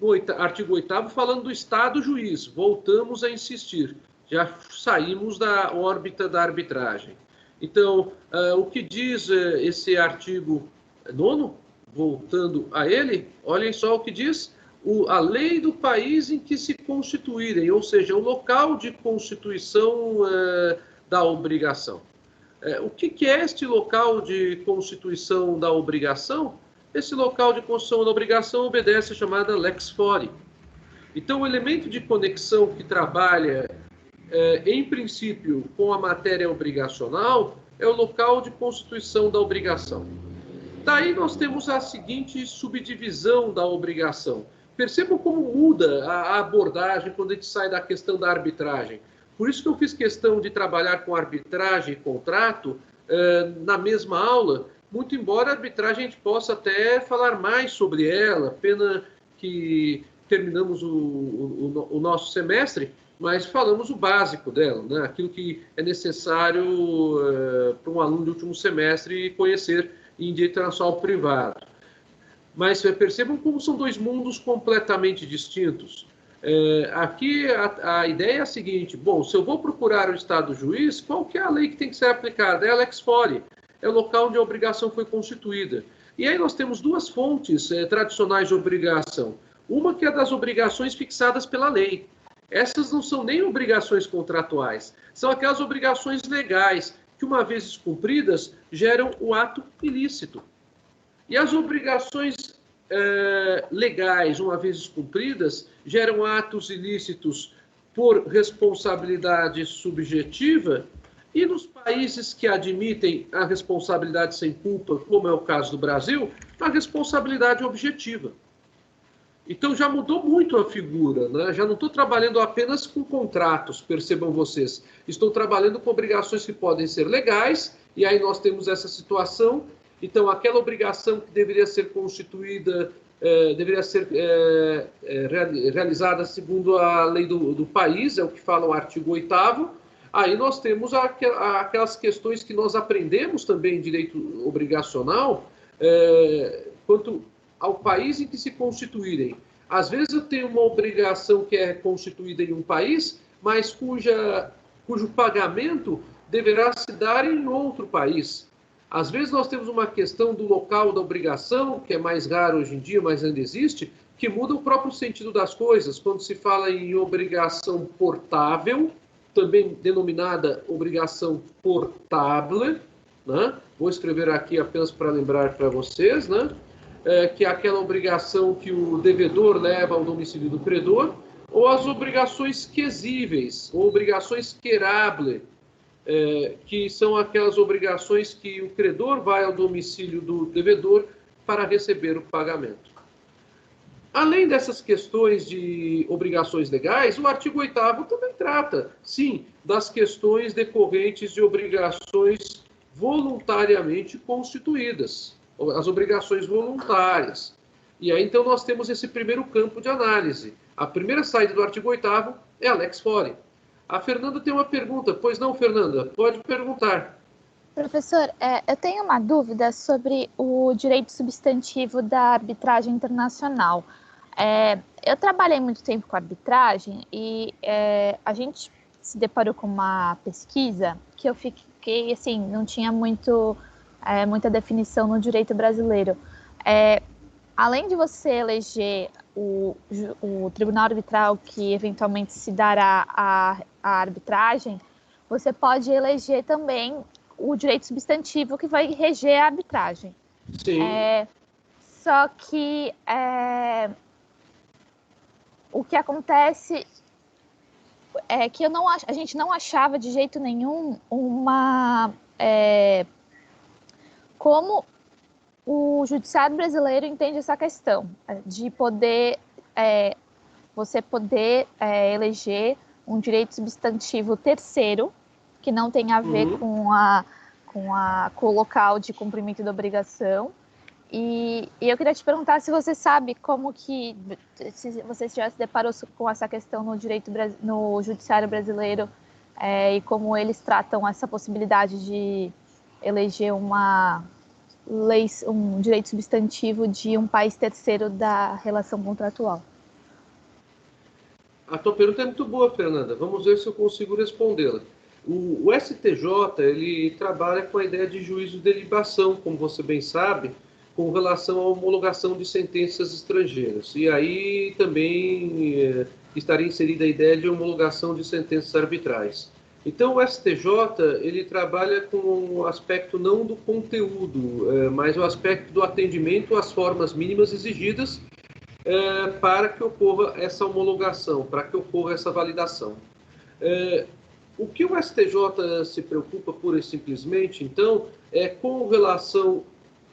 no artigo 8º falando do Estado juiz. Voltamos a insistir. Já saímos da órbita da arbitragem. Então, o que diz esse artigo 9º? Voltando a ele, olhem só o que diz a lei do país em que se constituírem, ou seja, o local de constituição da obrigação. O que é este local de constituição da obrigação? Esse local de constituição da obrigação obedece a chamada lex fori. Então, o elemento de conexão que trabalha, em princípio, com a matéria obrigacional é o local de constituição da obrigação. Daí nós temos a seguinte subdivisão da obrigação. Percebam como muda a abordagem quando a gente sai da questão da arbitragem. Por isso que eu fiz questão de trabalhar com arbitragem e contrato na mesma aula, muito embora a arbitragem a gente possa até falar mais sobre ela, pena que terminamos o nosso semestre, mas falamos o básico dela, né? Aquilo que é necessário para um aluno de último semestre conhecer em direito internacional privado. Mas percebam como são dois mundos completamente distintos. Aqui a ideia é a seguinte: bom, se eu vou procurar o Estado juiz, qual que é a lei que tem que ser aplicada? É a lex fori, é o local onde a obrigação foi constituída. E aí nós temos duas fontes tradicionais de obrigação. Uma que é das obrigações fixadas pela lei. Essas não são nem obrigações contratuais, são aquelas obrigações legais que, uma vez descumpridas, geram o ato ilícito. E as obrigações legais, uma vez descumpridas, geram atos ilícitos por responsabilidade subjetiva, e nos países que admitem a responsabilidade sem culpa, como é o caso do Brasil, a responsabilidade objetiva. Então já mudou muito a figura, né? Já não estou trabalhando apenas com contratos, percebam vocês. Estou trabalhando com obrigações que podem ser legais E aí nós temos essa situação. Então, aquela obrigação que deveria ser constituída, deveria ser realizada segundo a lei do país, é o que fala o artigo 8º. Aí nós temos aquelas questões que nós aprendemos também em direito obrigacional, quanto ao país em que se constituírem. Às vezes eu tenho uma obrigação que é constituída em um país, mas cujo pagamento deverá se dar em outro país. Às vezes nós temos uma questão do local da obrigação, que é mais raro hoje em dia, mas ainda existe, que muda o próprio sentido das coisas. Quando se fala em obrigação portável, também denominada obrigação portable, né? Vou escrever aqui apenas para lembrar para vocês, né? Que é aquela obrigação que o devedor leva ao domicílio do credor, ou as obrigações quesíveis, ou obrigações querable, que são aquelas obrigações que o credor vai ao domicílio do devedor para receber o pagamento. Além dessas questões de obrigações legais, o artigo 8º também trata, sim, das questões decorrentes de obrigações voluntariamente constituídas, as obrigações voluntárias. E aí, então, nós temos esse primeiro campo de análise. A primeira saída do artigo 8º é a lex fori. A Fernanda tem uma pergunta. Pois não, Fernanda? Pode perguntar. Professor, eu tenho uma dúvida sobre o direito substantivo da arbitragem internacional. Eu trabalhei muito tempo com arbitragem e a gente se deparou com uma pesquisa que eu fiquei, assim, não tinha muita definição no direito brasileiro. Além de você eleger o tribunal arbitral que eventualmente se dará a arbitragem, você pode eleger também o direito substantivo que vai reger a arbitragem. Sim. Só que o que acontece é que a gente não achava de jeito nenhum como o judiciário brasileiro entende essa questão de poder você poder eleger um direito substantivo terceiro que não tem a ver com o local de cumprimento da obrigação. E eu queria te perguntar se você sabe se você já se deparou com essa questão no judiciário brasileiro e como eles tratam essa possibilidade de eleger um direito substantivo de um país terceiro da relação contratual. A tua pergunta é muito boa, Fernanda. Vamos ver se eu consigo respondê-la. O STJ, ele trabalha com a ideia de juízo de delibação, como você bem sabe, com relação à homologação de sentenças estrangeiras. E aí também estaria inserida a ideia de homologação de sentenças arbitrais. Então, o STJ, ele trabalha com o aspecto não do conteúdo, mas o aspecto do atendimento às formas mínimas exigidas para que ocorra essa homologação, para que ocorra essa validação. O que o STJ se preocupa pura e simplesmente, então, é com relação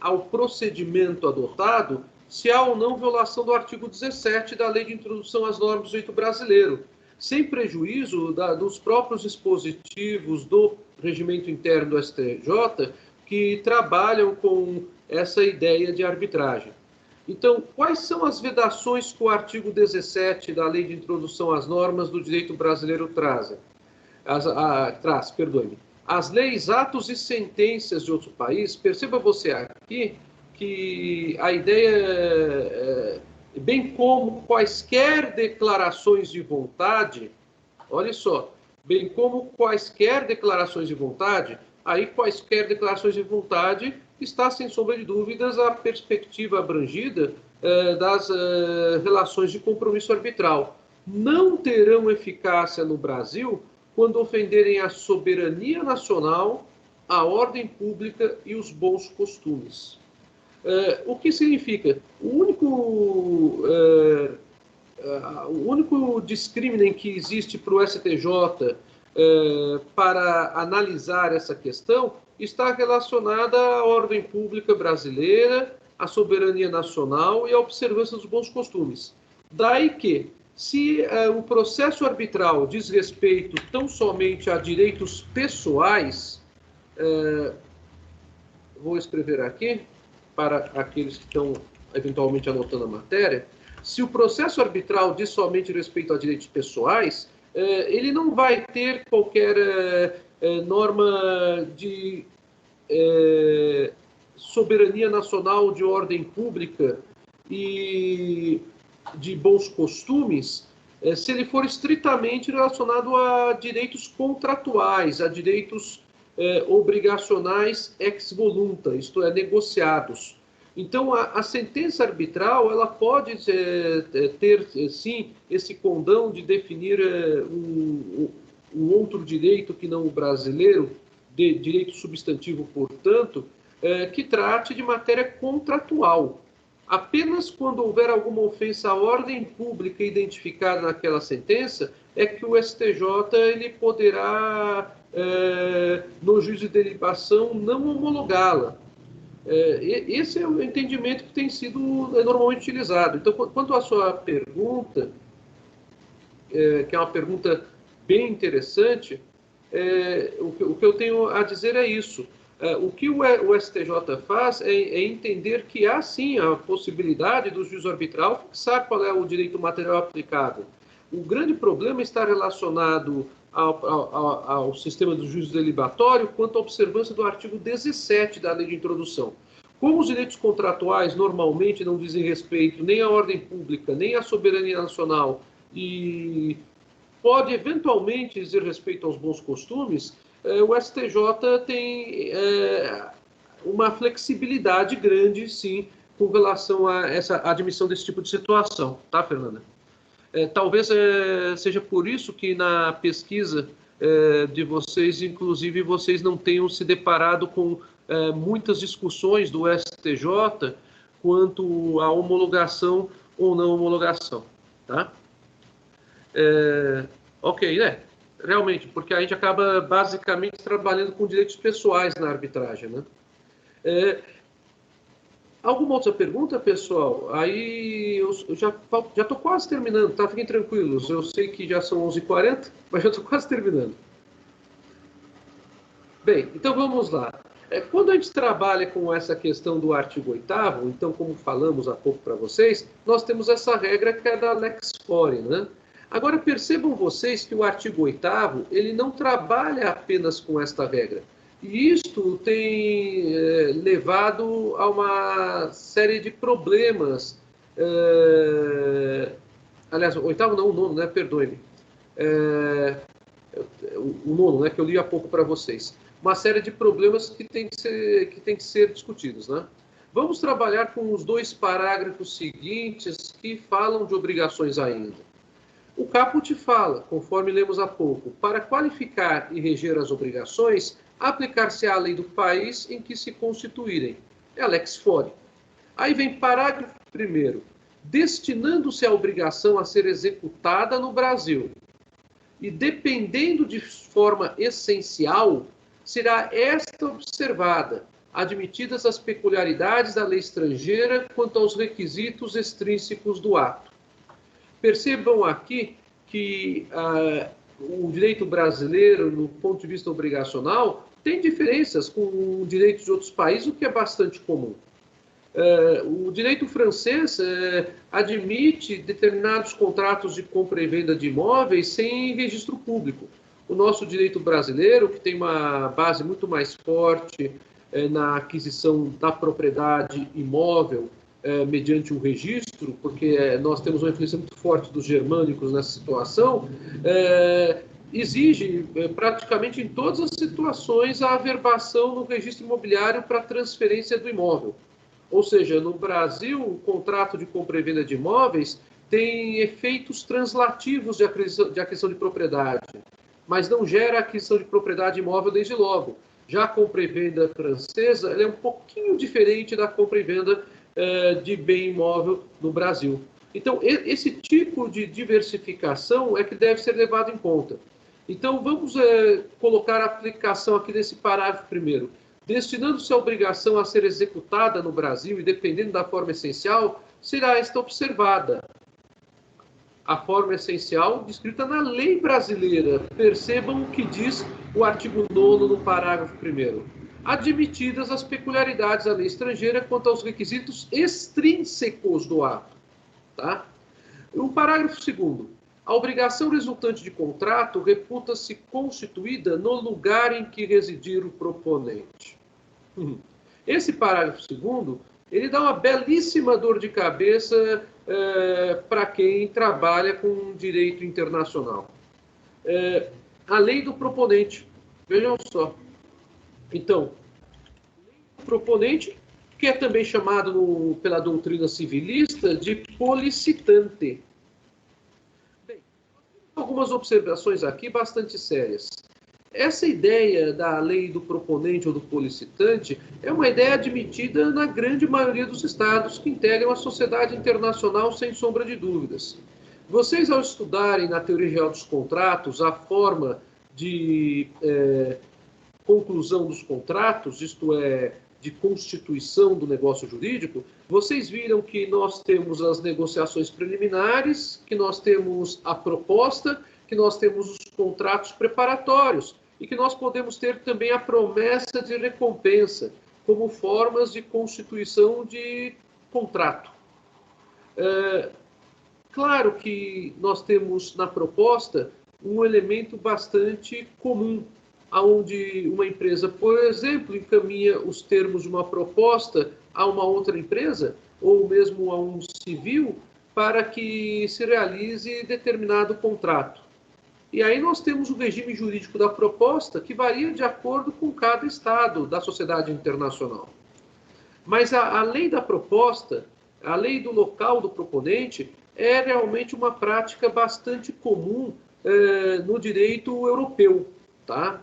ao procedimento adotado, se há ou não violação do artigo 17 da Lei de Introdução às Normas do Direito Brasileiro, sem prejuízo dos próprios dispositivos do regimento interno do STJ, que trabalham com essa ideia de arbitragem. Então, quais são as vedações que o artigo 17 da Lei de Introdução às Normas do Direito Brasileiro traz? As leis, atos e sentenças de outro país, perceba você aqui que a ideia, bem como quaisquer declarações de vontade, olha só, bem como quaisquer declarações de vontade, aí quaisquer declarações de vontade está, sem sombra de dúvidas, a perspectiva abrangida das relações de compromisso arbitral. Não terão eficácia no Brasil quando ofenderem a soberania nacional, a ordem pública e os bons costumes. O que significa? O único discriminem que existe para o STJ para analisar essa questão está relacionada à ordem pública brasileira, à soberania nacional e à observância dos bons costumes. Daí que, se o processo arbitral diz respeito tão somente a direitos pessoais, vou escrever aqui, para aqueles que estão eventualmente anotando a matéria, se o processo arbitral diz somente respeito a direitos pessoais, ele não vai ter qualquer norma de soberania nacional, de ordem pública e de bons costumes, se ele for estritamente relacionado a direitos contratuais, a direitos obrigacionais ex volunta, isto é, negociados. Então, a sentença arbitral, ela pode ter, sim, esse condão de definir um outro direito que não o brasileiro, de direito substantivo, portanto, que trate de matéria contratual. Apenas quando houver alguma ofensa à ordem pública identificada naquela sentença, é que o STJ ele poderá, no juízo de delibação, não homologá-la. Esse é o entendimento que tem sido normalmente utilizado. Então, quanto à sua pergunta, que é uma pergunta bem interessante, o que eu tenho a dizer é isso. O que o STJ faz é entender que há, sim, a possibilidade do juízo arbitral fixar qual é o direito material aplicável. O grande problema está relacionado ao sistema do juízo delibatório quanto à observância do artigo 17 da Lei de Introdução. Como os direitos contratuais normalmente não dizem respeito nem à ordem pública, nem à soberania nacional, e pode eventualmente dizer respeito aos bons costumes, o STJ tem uma flexibilidade grande, sim, com relação a essa admissão desse tipo de situação. Tá, Fernanda? Talvez seja por isso que na pesquisa de vocês, inclusive, vocês não tenham se deparado com muitas discussões do STJ quanto à homologação ou não homologação. Tá? Ok, realmente, porque a gente acaba basicamente trabalhando com direitos pessoais na arbitragem, né? Alguma outra pergunta, pessoal? Aí eu já estou quase terminando, tá? Fiquem tranquilos. Eu sei que já são 11h40, mas já estou quase terminando. Bem, então vamos lá. Quando a gente trabalha com essa questão do artigo 8º, então, como falamos há pouco para vocês, nós temos essa regra que é da Lex Fori, né? Agora, percebam vocês que o artigo 8º, ele não trabalha apenas com esta regra. E isto tem levado a uma série de problemas. Aliás, o 8º não, o 9º, né? Perdoe-me. O 9º, né? Que eu li há pouco para vocês. Uma série de problemas que tem que ser discutidos, né? Vamos trabalhar com os 2 parágrafos seguintes que falam de obrigações ainda. O caput fala, conforme lemos há pouco, para qualificar e reger as obrigações, aplicar-se-á a lei do país em que se constituírem. É a Lex Fori. Aí vem parágrafo 1º. Destinando-se a obrigação a ser executada no Brasil e dependendo de forma essencial, será esta observada, admitidas as peculiaridades da lei estrangeira quanto aos requisitos extrínsecos do ato. Percebam aqui que o direito brasileiro, no ponto de vista obrigacional, tem diferenças com direitos de outros países, o que é bastante comum. O direito francês admite determinados contratos de compra e venda de imóveis sem registro público. O nosso direito brasileiro, que tem uma base muito mais forte na aquisição da propriedade imóvel, mediante um registro, porque nós temos uma influência muito forte dos germânicos nessa situação, exige praticamente em todas as situações a averbação no registro imobiliário para transferência do imóvel. Ou seja, no Brasil, o contrato de compra e venda de imóveis tem efeitos translativos de aquisição de propriedade, mas não gera aquisição de propriedade imóvel desde logo. Já a compra e venda francesa ela é um pouquinho diferente da compra e venda de bem imóvel no Brasil. Então, esse tipo de diversificação é que deve ser levado em conta. Então, vamos colocar a aplicação aqui nesse parágrafo 1º. Destinando-se a obrigação a ser executada no Brasil e dependendo da forma essencial, será esta observada. A forma essencial descrita na lei brasileira. Percebam o que diz o artigo 9º no parágrafo 1º. admitidas as peculiaridades da lei estrangeira quanto aos requisitos extrínsecos do ato. Tá? O parágrafo 2º. A obrigação resultante de contrato reputa-se constituída no lugar em que residir o proponente. Esse parágrafo 2º, ele dá uma belíssima dor de cabeça para quem trabalha com direito internacional. A lei do proponente. Vejam só. Então, o proponente, que é também chamado pela doutrina civilista de policitante. Bem, algumas observações aqui bastante sérias. Essa ideia da lei do proponente ou do policitante é uma ideia admitida na grande maioria dos estados que integram a sociedade internacional, sem sombra de dúvidas. Vocês, ao estudarem na teoria geral dos contratos a forma de conclusão dos contratos, isto é, de constituição do negócio jurídico, vocês viram que nós temos as negociações preliminares, que nós temos a proposta, que nós temos os contratos preparatórios e que nós podemos ter também a promessa de recompensa como formas de constituição de contrato. Claro que nós temos na proposta um elemento bastante comum, onde uma empresa, por exemplo, encaminha os termos de uma proposta a uma outra empresa, ou mesmo a um civil, para que se realize determinado contrato. E aí nós temos o regime jurídico da proposta, que varia de acordo com cada estado da sociedade internacional. Mas a lei da proposta, a lei do local do proponente, é realmente uma prática bastante comum no direito europeu. Tá?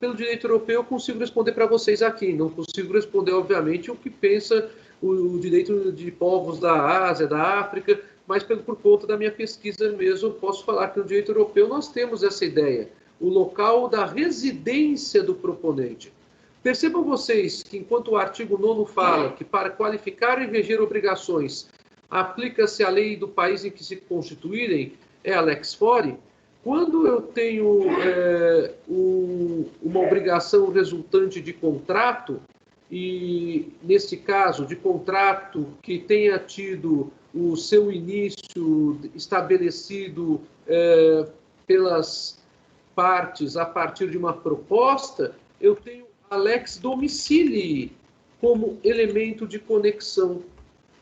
Pelo direito europeu eu consigo responder para vocês aqui, não consigo responder, obviamente, o que pensa o direito de povos da Ásia, da África, mas por conta da minha pesquisa mesmo, eu posso falar que no direito europeu nós temos essa ideia, o local da residência do proponente. Percebam vocês que, enquanto o artigo 9º fala que para qualificar e reger obrigações aplica-se a lei do país em que se constituírem, é a lex fori, quando eu tenho uma obrigação resultante de contrato, e nesse caso de contrato que tenha tido o seu início estabelecido pelas partes a partir de uma proposta, eu tenho a lex domicilii como elemento de conexão.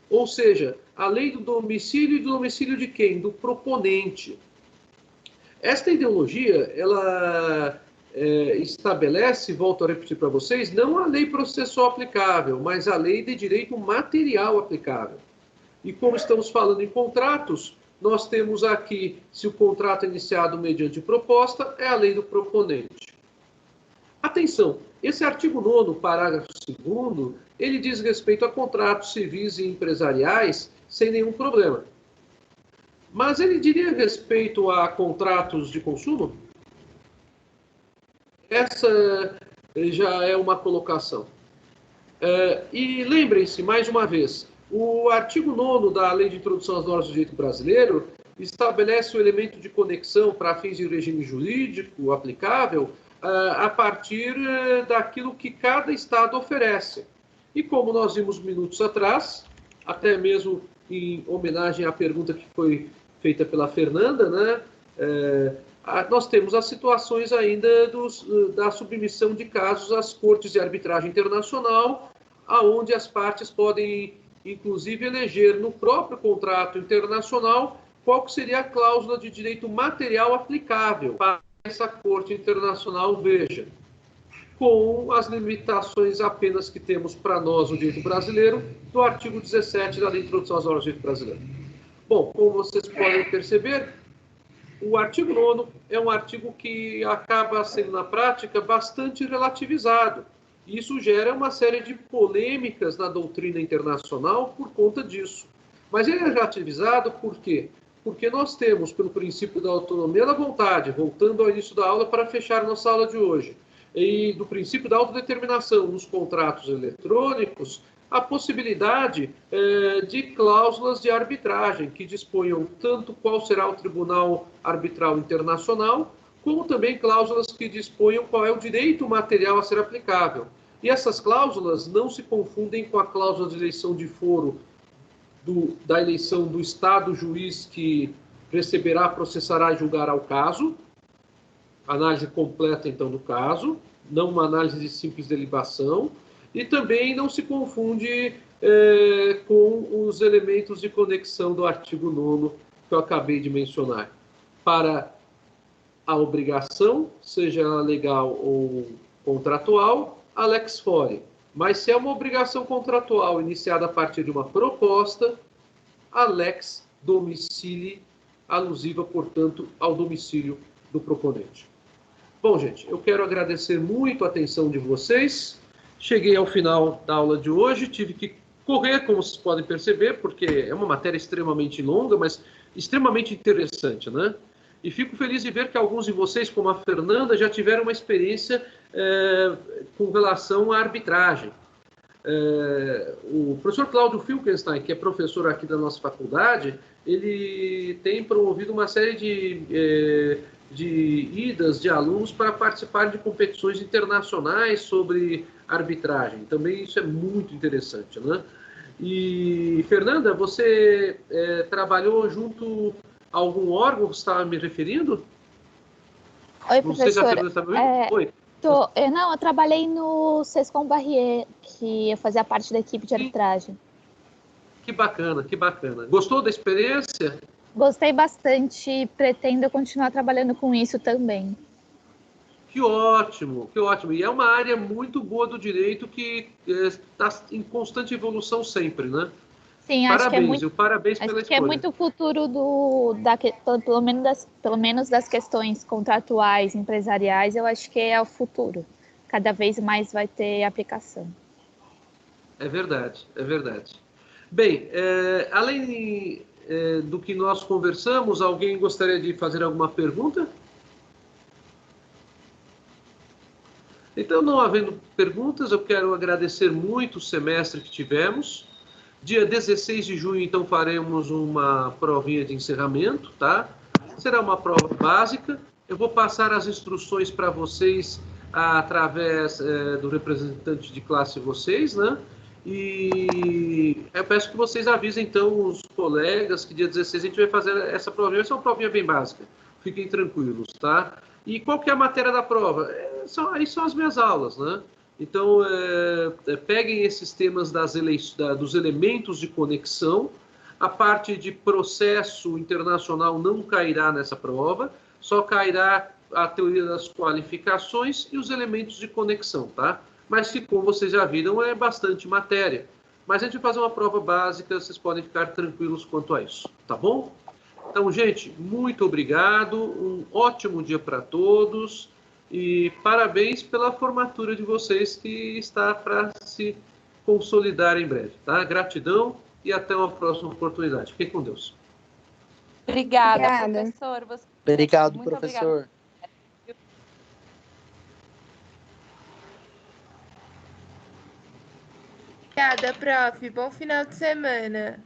Ou seja, a lei do domicílio, e do domicílio de quem? Do proponente. Esta ideologia, ela estabelece, volto a repetir para vocês, não a lei processual aplicável, mas a lei de direito material aplicável. E como estamos falando em contratos, nós temos aqui, se o contrato é iniciado mediante proposta, é a lei do proponente. Atenção, esse artigo 9º, parágrafo 2º, ele diz respeito a contratos civis e empresariais sem nenhum problema. Mas ele diria respeito a contratos de consumo? Essa já é uma colocação. E lembrem-se, mais uma vez, o artigo 9º da Lei de Introdução às Normas do Direito Brasileiro estabelece o elemento de conexão para fins de regime jurídico aplicável a partir daquilo que cada Estado oferece. E como nós vimos minutos atrás, até mesmo em homenagem à pergunta que foi feita pela Fernanda, né, nós temos as situações ainda da submissão de casos às cortes de arbitragem internacional, aonde as partes podem, inclusive, eleger no próprio contrato internacional qual que seria a cláusula de direito material aplicável para essa corte internacional, veja, com as limitações apenas que temos para nós, o direito brasileiro, do artigo 17 da Lei de Introdução às Normas do Direito Brasileiro. Bom, como vocês podem perceber, o artigo 9º é um artigo que acaba sendo, na prática, bastante relativizado. E isso gera uma série de polêmicas na doutrina internacional por conta disso. Mas ele é relativizado por quê? Porque nós temos, pelo princípio da autonomia da vontade, voltando ao início da aula para fechar nossa aula de hoje, e do princípio da autodeterminação nos contratos eletrônicos, a possibilidade de cláusulas de arbitragem que disponham tanto qual será o Tribunal Arbitral Internacional, como também cláusulas que disponham qual é o direito material a ser aplicável. E essas cláusulas não se confundem com a cláusula de eleição de foro da eleição do Estado juiz que receberá, processará e julgará o caso. Análise completa, então, do caso, não uma análise de simples delibação. E também não se confunde com os elementos de conexão do artigo 9º que eu acabei de mencionar. Para a obrigação, seja ela legal ou contratual, a lex fori. Mas se é uma obrigação contratual iniciada a partir de uma proposta, a lex domicili, alusiva, portanto, ao domicílio do proponente. Bom, gente, eu quero agradecer muito a atenção de vocês. Cheguei ao final da aula de hoje, tive que correr, como vocês podem perceber, porque é uma matéria extremamente longa, mas extremamente interessante, né? E fico feliz de ver que alguns de vocês, como a Fernanda, já tiveram uma experiência com relação à arbitragem. O professor Cláudio Filkenstein, que é professor aqui da nossa faculdade, ele tem promovido uma série de idas de alunos para participar de competições internacionais sobre arbitragem. Também isso é muito interessante, né? E, Fernanda, você trabalhou junto a algum órgão que você estava me referindo? Oi, professor. Oi. Não, eu trabalhei no Sescom Barrier, que eu fazia parte da equipe de arbitragem. Que bacana, que bacana. Gostou da experiência? Gostei bastante, pretendo continuar trabalhando com isso também. Que ótimo, que ótimo. E é uma área muito boa do direito que está em constante evolução sempre, né? Sim, parabéns, acho que é muito, parabéns pela acho escolha. que é muito o futuro pelo menos das questões contratuais, empresariais, eu acho que é o futuro. Cada vez mais vai ter aplicação. É verdade, é verdade. Bem, além do que nós conversamos, alguém gostaria de fazer alguma pergunta? Então, não havendo perguntas, eu quero agradecer muito o semestre que tivemos. Dia 16 de junho, então, faremos uma provinha de encerramento, tá? Será uma prova básica. Eu vou passar as instruções para vocês através do representante de classe de vocês, né? E eu peço que vocês avisem, então, os colegas que dia 16 a gente vai fazer essa provinha. Vai ser uma provinha bem básica. Fiquem tranquilos, tá? E qual que é a matéria da prova? Aí são as minhas aulas, né? Então, peguem esses temas dos elementos de conexão. A parte de processo internacional não cairá nessa prova, só cairá a teoria das qualificações e os elementos de conexão, tá? Mas que, como vocês já viram, é bastante matéria. Mas a gente vai fazer uma prova básica, vocês podem ficar tranquilos quanto a isso, tá bom? Então, gente, muito obrigado, um ótimo dia para todos e parabéns pela formatura de vocês que está para se consolidar em breve, tá? Gratidão e até uma próxima oportunidade. Fiquem com Deus. Obrigada. Professor. Obrigado, professor. Obrigada, prof. Bom final de semana.